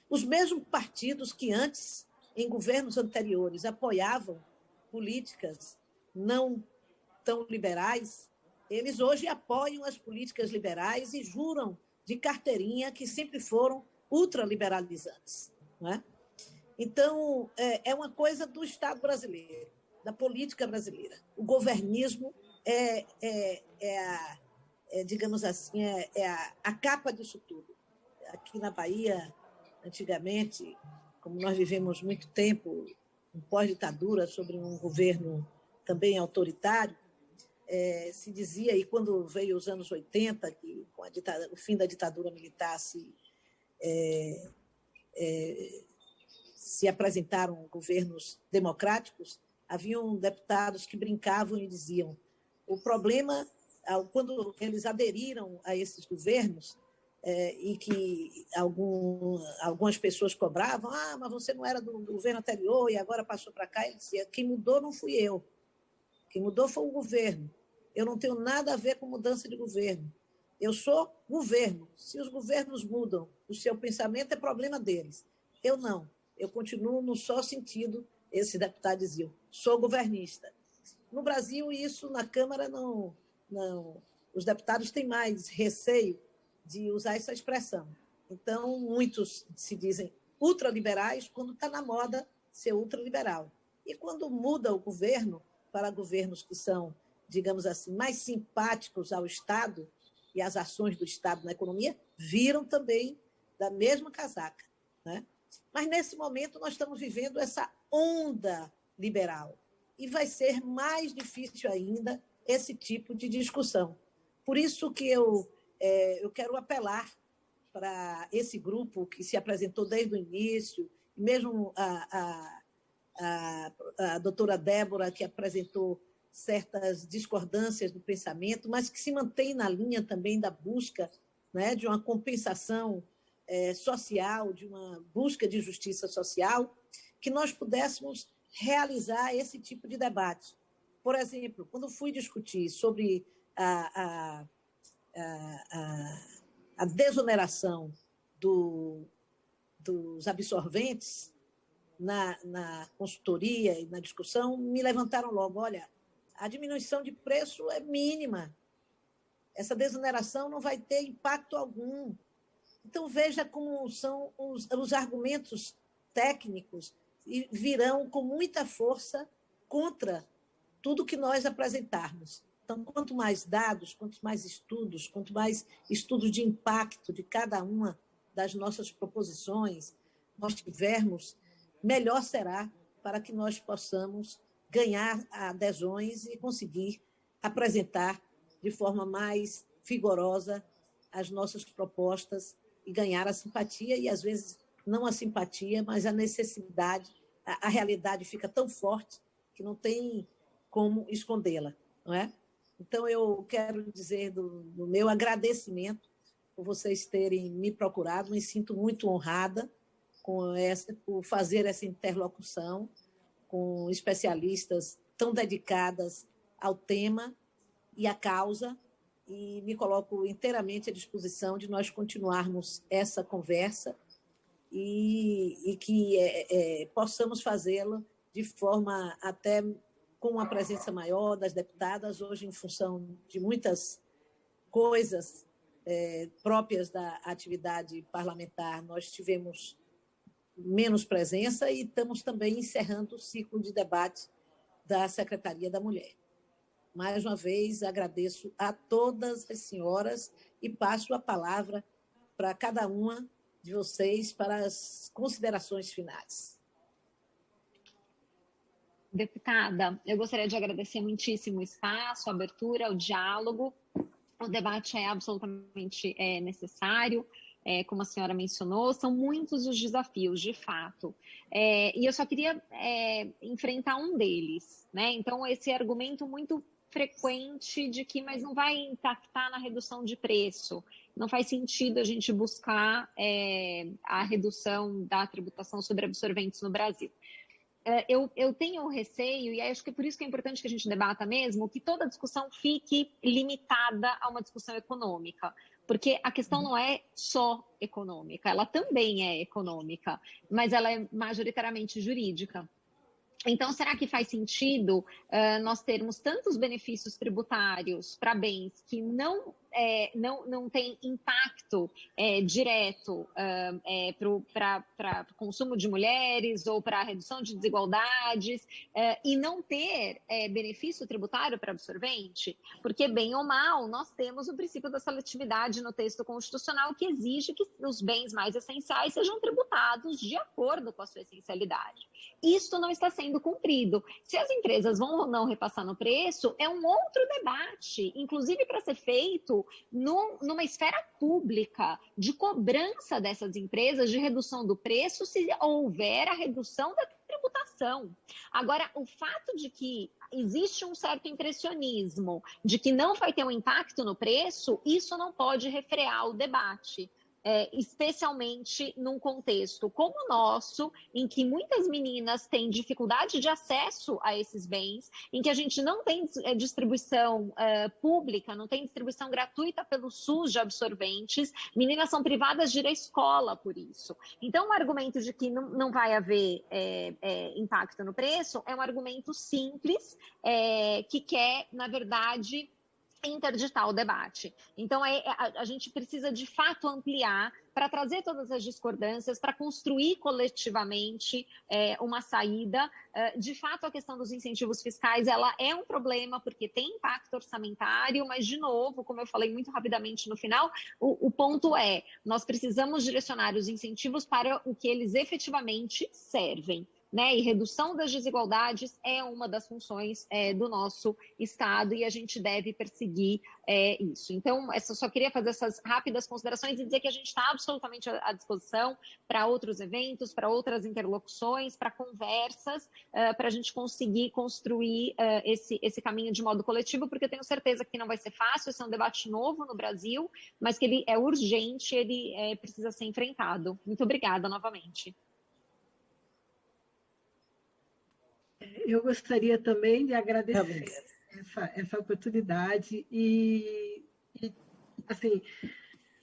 os mesmos partidos que antes, em governos anteriores, apoiavam políticas não tão liberais, eles hoje apoiam as políticas liberais e juram de carteirinha que sempre foram ultraliberalizantes, não é? Então, é uma coisa do Estado brasileiro, da política brasileira. O governismo digamos assim, a capa disso tudo. Aqui na Bahia, antigamente, como nós vivemos muito tempo, um pós-ditadura, sobre um governo também autoritário, se dizia, e quando veio os anos 80, que com o fim da ditadura militar se apresentaram governos democráticos, haviam deputados que brincavam e diziam: o problema, quando eles aderiram a esses governos, e que algumas pessoas cobravam, mas você não era do governo anterior e agora passou para cá, ele dizia: quem mudou não fui eu, quem mudou foi o governo, eu não tenho nada a ver com mudança de governo, eu sou governo, se os governos mudam o seu pensamento é problema deles, eu não, eu continuo no só sentido. Esse deputado dizia: sou governista. No Brasil, isso na Câmara não, os deputados têm mais receio de usar essa expressão. Então, muitos se dizem ultraliberais quando está na moda ser ultraliberal. E quando muda o governo para governos que são, digamos assim, mais simpáticos ao Estado e às ações do Estado na economia, viram também da mesma casaca, né? Mas, nesse momento, nós estamos vivendo essa onda liberal. E vai ser mais difícil ainda esse tipo de discussão. Por isso que eu quero apelar para esse grupo que se apresentou desde o início, mesmo a doutora Débora, que apresentou certas discordâncias do pensamento, mas que se mantém na linha também da busca, né, de uma compensação social, de uma busca de justiça social, que nós pudéssemos realizar esse tipo de debate. Por exemplo, quando fui discutir sobre a desoneração dos absorventes na consultoria e na discussão, me levantaram logo, olha, a diminuição de preço é mínima, essa desoneração não vai ter impacto algum. Então, veja como são os argumentos técnicos e virão com muita força contra tudo que nós apresentarmos. Então, quanto mais dados, quanto mais estudos de impacto de cada uma das nossas proposições nós tivermos, melhor será para que nós possamos ganhar adesões e conseguir apresentar de forma mais vigorosa as nossas propostas e ganhar a simpatia, e às vezes não a simpatia, mas a necessidade, a realidade fica tão forte que não tem como escondê-la, não é? Então, eu quero dizer do meu agradecimento por vocês terem me procurado, me sinto muito honrada por fazer essa interlocução com especialistas tão dedicadas ao tema e à causa, e me coloco inteiramente à disposição de nós continuarmos essa conversa e que possamos fazê-la de forma até com uma presença maior das deputadas, hoje em função de muitas coisas próprias da atividade parlamentar, nós tivemos menos presença e estamos também encerrando o ciclo de debate da Secretaria da Mulher. Mais uma vez, agradeço a todas as senhoras e passo a palavra para cada uma de vocês para as considerações finais. Deputada, eu gostaria de agradecer muitíssimo o espaço, a abertura, o diálogo. O debate é absolutamente necessário, como a senhora mencionou, são muitos os desafios, de fato. E eu só queria enfrentar um deles, né? Então, esse argumento muito frequente de que, mas não vai impactar na redução de preço, não faz sentido a gente buscar a redução da tributação sobre absorventes no Brasil. Eu tenho receio, e acho que é por isso que é importante que a gente debata mesmo, que toda discussão fique limitada a uma discussão econômica, porque a questão não é só econômica, ela também é econômica, mas ela é majoritariamente jurídica. Então, será que faz sentido nós termos tantos benefícios tributários para bens que não têm impacto direto para o consumo de mulheres ou para a redução de desigualdades e não ter benefício tributário para absorvente? Porque, bem ou mal, nós temos o princípio da seletividade no texto constitucional que exige que os bens mais essenciais sejam tributados de acordo com a sua essencialidade. Isso não está sendo cumprido. Se as empresas vão ou não repassar no preço, é um outro debate, inclusive para ser feito numa esfera pública, de cobrança dessas empresas, de redução do preço, se houver a redução da tributação. Agora, o fato de que existe um certo impressionismo, de que não vai ter um impacto no preço, isso não pode refrear o debate. Especialmente num contexto como o nosso, em que muitas meninas têm dificuldade de acesso a esses bens, em que a gente não tem distribuição pública, não tem distribuição gratuita pelo SUS de absorventes, meninas são privadas de ir à escola por isso. Então, o argumento de que não vai haver impacto no preço é um argumento simples, que quer, na verdade, interditar o debate. Então, a gente precisa, de fato, ampliar para trazer todas as discordâncias, para construir coletivamente uma saída. De fato, a questão dos incentivos fiscais, ela é um problema, porque tem impacto orçamentário, mas, de novo, como eu falei muito rapidamente no final, o ponto nós precisamos direcionar os incentivos para o que eles efetivamente servem. né, e redução das desigualdades é uma das funções do nosso Estado e a gente deve perseguir isso. Então, eu só queria fazer essas rápidas considerações e dizer que a gente está absolutamente à disposição para outros eventos, para outras interlocuções, para conversas, para a gente conseguir construir esse caminho de modo coletivo, porque eu tenho certeza que não vai ser fácil, esse é um debate novo no Brasil, mas que ele é urgente, ele precisa ser enfrentado. Muito obrigada novamente. Eu gostaria também de agradecer essa oportunidade e, assim,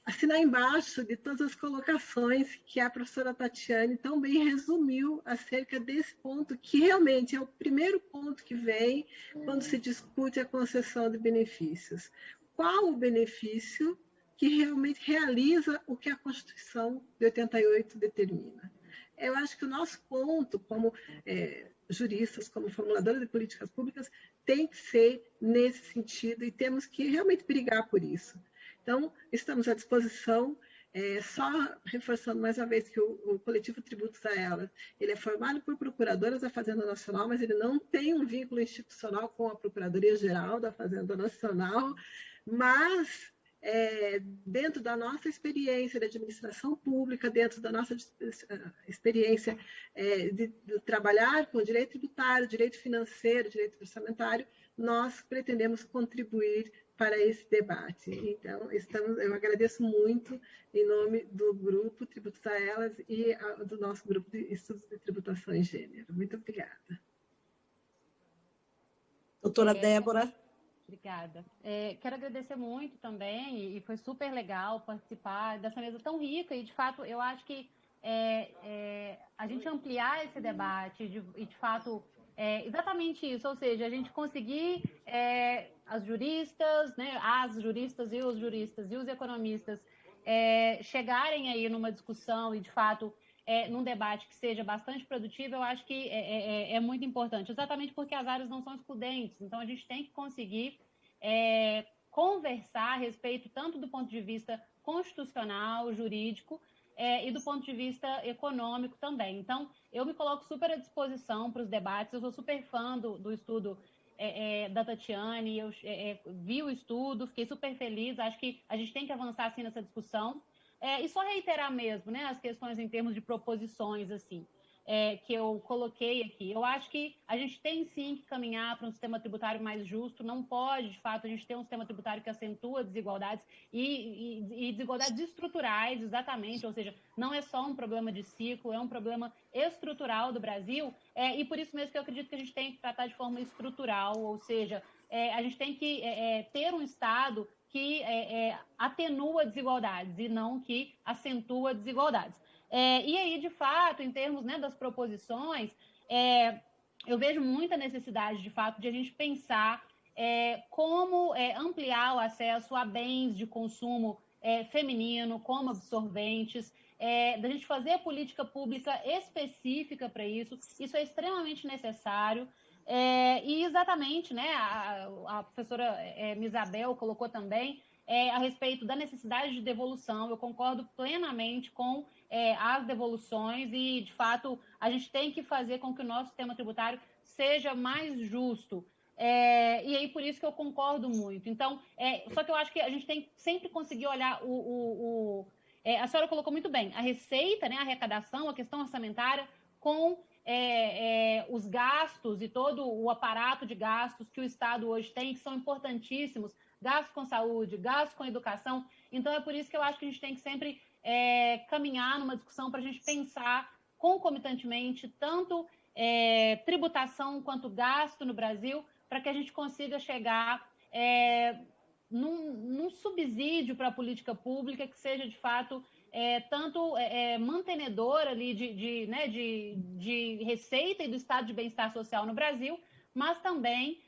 assinar embaixo de todas as colocações que a professora Tatiane tão bem resumiu acerca desse ponto, que realmente é o primeiro ponto que vem quando se discute a concessão de benefícios. Qual o benefício que realmente realiza o que a Constituição de 88 determina? Eu acho que o nosso ponto, como juristas, como formuladores de políticas públicas, tem que ser nesse sentido e temos que realmente brigar por isso. Então, estamos à disposição, só reforçando mais uma vez que o coletivo Tributos a Elas, ele é formado por procuradoras da Fazenda Nacional, mas ele não tem um vínculo institucional com a Procuradoria-Geral da Fazenda Nacional, mas dentro da nossa experiência de administração pública, dentro da nossa experiência de trabalhar com direito tributário, direito financeiro, direito orçamentário, nós pretendemos contribuir para esse debate. Então, eu agradeço muito em nome do grupo Tributos a Elas e do nosso grupo de estudos de tributação e gênero. Muito obrigada. Doutora Débora. Obrigada. Quero agradecer muito também, e foi super legal participar dessa mesa tão rica, e de fato eu acho que a gente ampliar esse debate e de fato exatamente isso, ou seja, a gente conseguir as juristas, né, as juristas e os economistas chegarem aí numa discussão e de fato num debate que seja bastante produtivo, eu acho que é muito importante, exatamente porque as áreas não são excludentes, então a gente tem que conseguir conversar a respeito tanto do ponto de vista constitucional, jurídico, e do ponto de vista econômico também. Então, eu me coloco super à disposição para os debates, eu sou super fã do estudo da Tatiane, eu vi o estudo, fiquei super feliz, acho que a gente tem que avançar assim nessa discussão, e só reiterar mesmo, né, as questões em termos de proposições, assim, que eu coloquei aqui. Eu acho que a gente tem sim que caminhar para um sistema tributário mais justo, não pode, de fato, a gente ter um sistema tributário que acentua desigualdades e desigualdades estruturais, exatamente, ou seja, não é só um problema de ciclo, é um problema estrutural do Brasil, e por isso mesmo que eu acredito que a gente tem que tratar de forma estrutural, ou seja, a gente tem que ter um Estado que atenua desigualdades e não que acentua desigualdades. E aí, de fato, em termos, né, das proposições, eu vejo muita necessidade, de fato, de a gente pensar como ampliar o acesso a bens de consumo feminino, como absorventes, da gente fazer política pública específica para isso. Isso é extremamente necessário. E exatamente, né, a professora Misabel colocou também a respeito da necessidade de devolução. Eu concordo plenamente com as devoluções e, de fato, a gente tem que fazer com que o nosso sistema tributário seja mais justo. E aí, por isso que eu concordo muito. Então, só que eu acho que a gente tem que sempre conseguir olhar a senhora colocou muito bem, a receita, né, a arrecadação, a questão orçamentária, com os gastos e todo o aparato de gastos que o Estado hoje tem, que são importantíssimos, gastos com saúde, gastos com educação. Então, é por isso que eu acho que a gente tem que sempre caminhar numa discussão para a gente pensar concomitantemente tanto tributação quanto gasto no Brasil, para que a gente consiga chegar num subsídio para a política pública que seja, de fato, tanto mantenedor ali de receita e do estado de bem-estar social no Brasil, mas também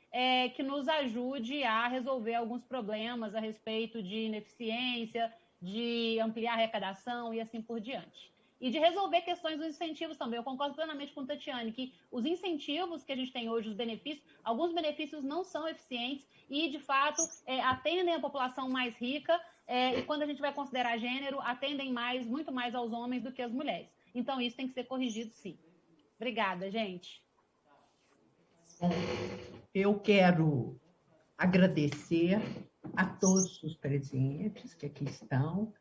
que nos ajude a resolver alguns problemas a respeito de ineficiência, de ampliar a arrecadação e assim por diante. E de resolver questões dos incentivos também. Eu concordo plenamente com a Tatiane, que os incentivos que a gente tem hoje, os benefícios, alguns benefícios não são eficientes e, de fato, atendem a população mais rica e, quando a gente vai considerar gênero, atendem muito mais aos homens do que às mulheres. Então, isso tem que ser corrigido, sim. Obrigada, gente. Eu quero agradecer a todos os presentes que aqui estão,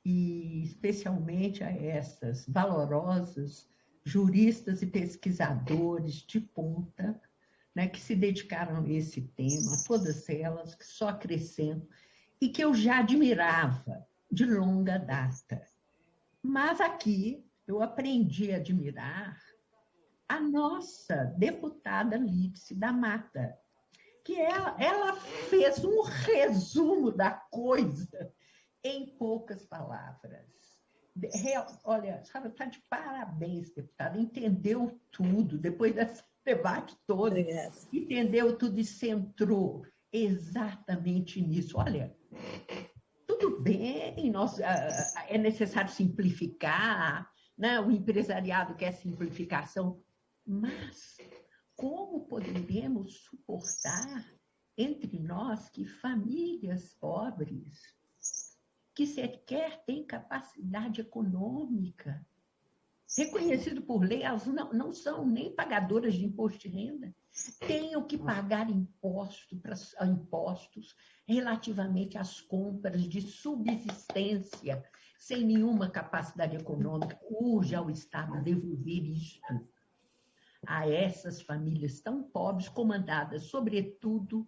e especialmente a essas valorosas juristas e pesquisadores de ponta, né, que se dedicaram a esse tema, todas elas que só acrescentam, e que eu já admirava de longa data. Mas aqui eu aprendi a admirar a nossa deputada Lídice da Mata, que ela fez um resumo da coisa em poucas palavras. Olha, a senhora está de parabéns, deputada, entendeu tudo, depois desse debate todo, Obrigada. Entendeu tudo e centrou exatamente nisso. Olha, tudo bem, é necessário simplificar, né? O empresariado quer simplificação, mas como poderemos suportar entre nós que famílias pobres, que sequer têm capacidade econômica, reconhecido por lei, elas não são nem pagadoras de imposto de renda, tenham que pagar impostos relativamente às compras de subsistência, sem nenhuma capacidade econômica. Urge ao Estado devolver isto a essas famílias tão pobres, comandadas, sobretudo,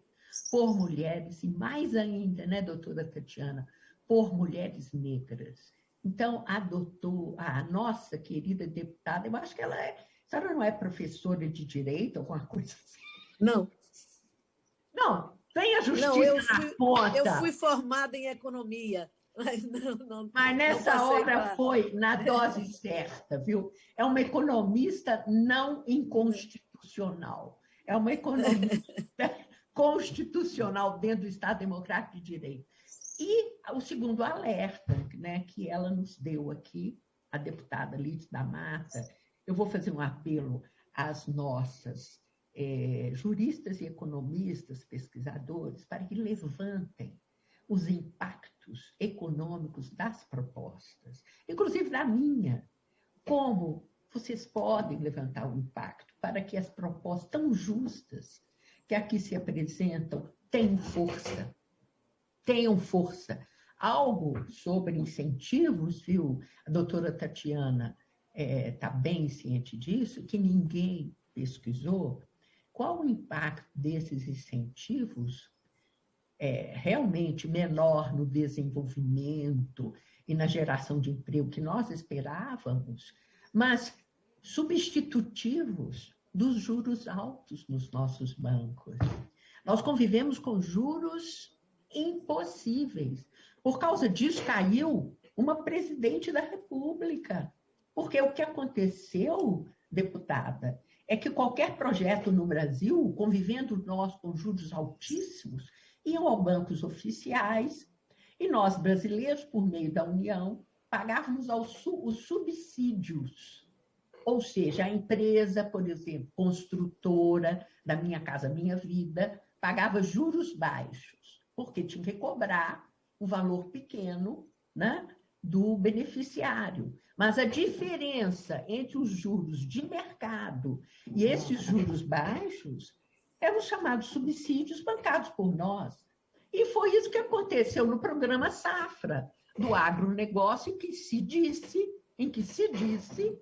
por mulheres, e mais ainda, né, doutora Tatiana, por mulheres negras. Então, adotou a nossa querida deputada, eu acho que ela a senhora não é professora de direito, alguma coisa assim? Não. Não, vem a justiça na ponta. Eu fui formada em economia, mas nessa hora foi na dose certa, viu? É uma economista não inconstitucional. É uma economista constitucional dentro do Estado Democrático de Direito. E o segundo alerta, né, que ela nos deu aqui, a deputada Lídice da Mata, eu vou fazer um apelo às nossas juristas e economistas, pesquisadores, para que levantem os impactos econômicos das propostas, inclusive da minha. Como vocês podem levantar o impacto para que as propostas tão justas que aqui se apresentam tenham força? Tenham força. Algo sobre incentivos, viu? A doutora Tatiana está bem ciente disso, que ninguém pesquisou. Qual o impacto desses incentivos realmente menor no desenvolvimento e na geração de emprego que nós esperávamos, mas substitutivos dos juros altos nos nossos bancos? Nós convivemos com juros impossíveis. Por causa disso, caiu uma presidente da República. Porque o que aconteceu, deputada, é que qualquer projeto no Brasil, convivendo nós com juros altíssimos, iam aos bancos oficiais e nós, brasileiros, por meio da União, pagávamos os subsídios. Ou seja, a empresa, por exemplo, construtora da Minha Casa Minha Vida, pagava juros baixos, porque tinha que cobrar o valor pequeno, né, do beneficiário. Mas a diferença entre os juros de mercado e esses juros baixos eram os chamados subsídios bancados por nós. E foi isso que aconteceu no programa Safra, do agronegócio, em que se disse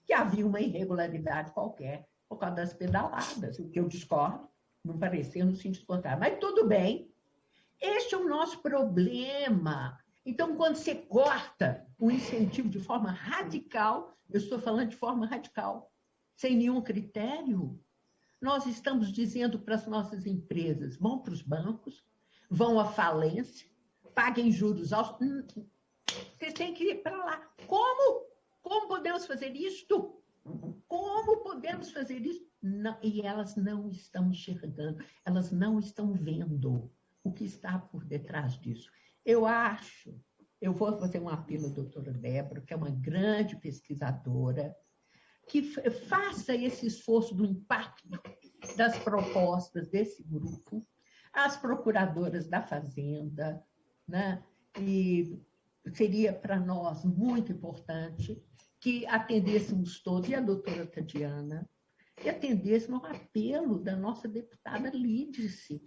que havia uma irregularidade qualquer por causa das pedaladas, o que eu discordo, não parecia no sentido contrário. Mas tudo bem, este é o nosso problema. Então, quando você corta o incentivo de forma radical, eu estou falando de forma radical, sem nenhum critério, nós estamos dizendo para as nossas empresas, vão para os bancos, vão à falência, paguem juros altos. Vocês têm que ir para lá. Como? Como podemos fazer isto? Como podemos fazer isso? Não, e elas não estão enxergando, elas não estão vendo o que está por detrás disso. Eu vou fazer um apelo à doutora Débora, que é uma grande pesquisadora, que faça esse esforço do impacto das propostas desse grupo, as procuradoras da Fazenda, né? E seria para nós muito importante que atendêssemos todos, e a doutora Tatiana, e atendêssemos ao apelo da nossa deputada Lídice.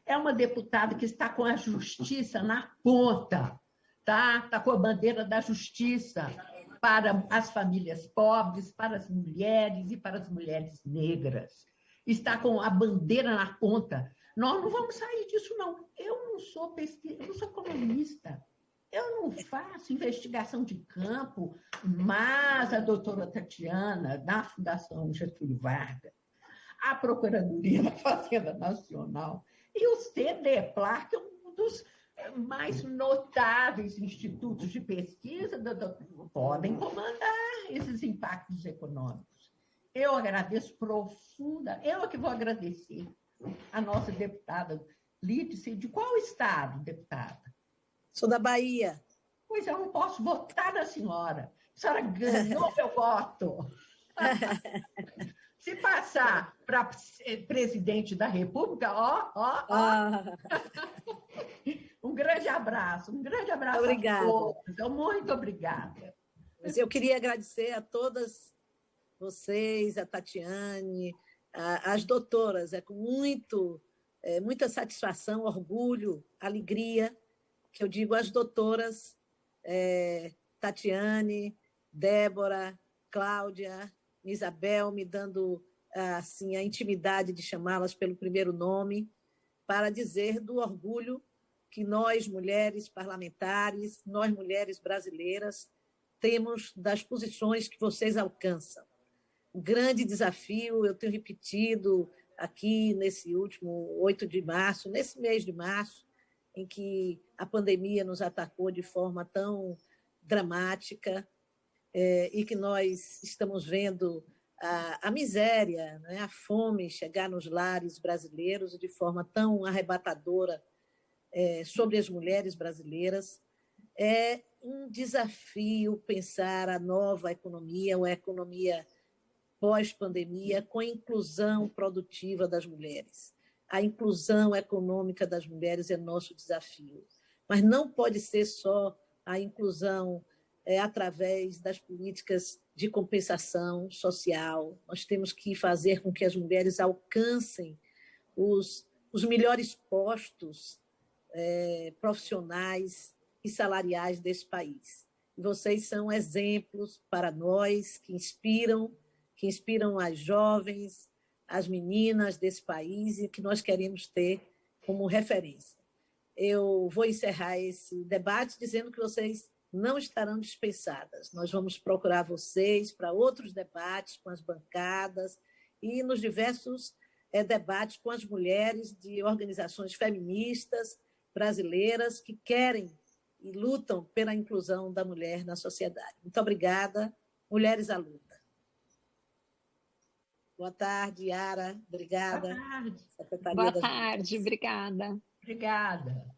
É uma deputada que está com a justiça na ponta, tá? Está com a bandeira da justiça para as famílias pobres, para as mulheres e para as mulheres negras. Está com a bandeira na ponta. Nós não vamos sair disso, não. Eu não sou pesquisa, eu não sou economista. Eu não faço investigação de campo, mas a doutora Tatiana, da Fundação Getúlio Vargas, a Procuradoria da Fazenda Nacional e o CDEPLAR, que é um dos mais notáveis institutos de pesquisa, podem comandar esses impactos econômicos. Eu agradeço profunda, eu é que vou agradecer a nossa deputada Lídice. De qual estado, deputada? Sou da Bahia. Pois eu não posso votar na senhora. A senhora ganhou meu voto. Se passar para presidente da República, Um grande abraço Obrigada. A todos. Muito obrigada. Mas eu queria agradecer a todas vocês, a Tatiane, as doutoras. É com muita satisfação, orgulho, alegria, que eu digo às doutoras Tatiane, Débora, Cláudia, Isabel, me dando assim, a intimidade de chamá-las pelo primeiro nome, para dizer do orgulho que nós, mulheres parlamentares, nós, mulheres brasileiras, temos das posições que vocês alcançam. Um grande desafio, eu tenho repetido aqui nesse último 8 de março, nesse mês de março, em que a pandemia nos atacou de forma tão dramática, e que nós estamos vendo a miséria, né, a fome chegar nos lares brasileiros de forma tão arrebatadora sobre as mulheres brasileiras. É um desafio pensar a nova economia, uma economia pós-pandemia, com a inclusão produtiva das mulheres. A inclusão econômica das mulheres é nosso desafio. Mas não pode ser só a inclusão através das políticas de compensação social. Nós temos que fazer com que as mulheres alcancem os melhores postos profissionais e salariais desse país. E vocês são exemplos para nós que inspiram as jovens, as meninas desse país e que nós queremos ter como referência. Eu vou encerrar esse debate dizendo que vocês não estarão dispensadas. Nós vamos procurar vocês para outros debates com as bancadas e nos diversos debates com as mulheres de organizações feministas brasileiras que querem e lutam pela inclusão da mulher na sociedade. Muito obrigada. Mulheres à luta. Boa tarde, Yara. Obrigada. Boa tarde. Boa tarde, obrigada. Obrigada.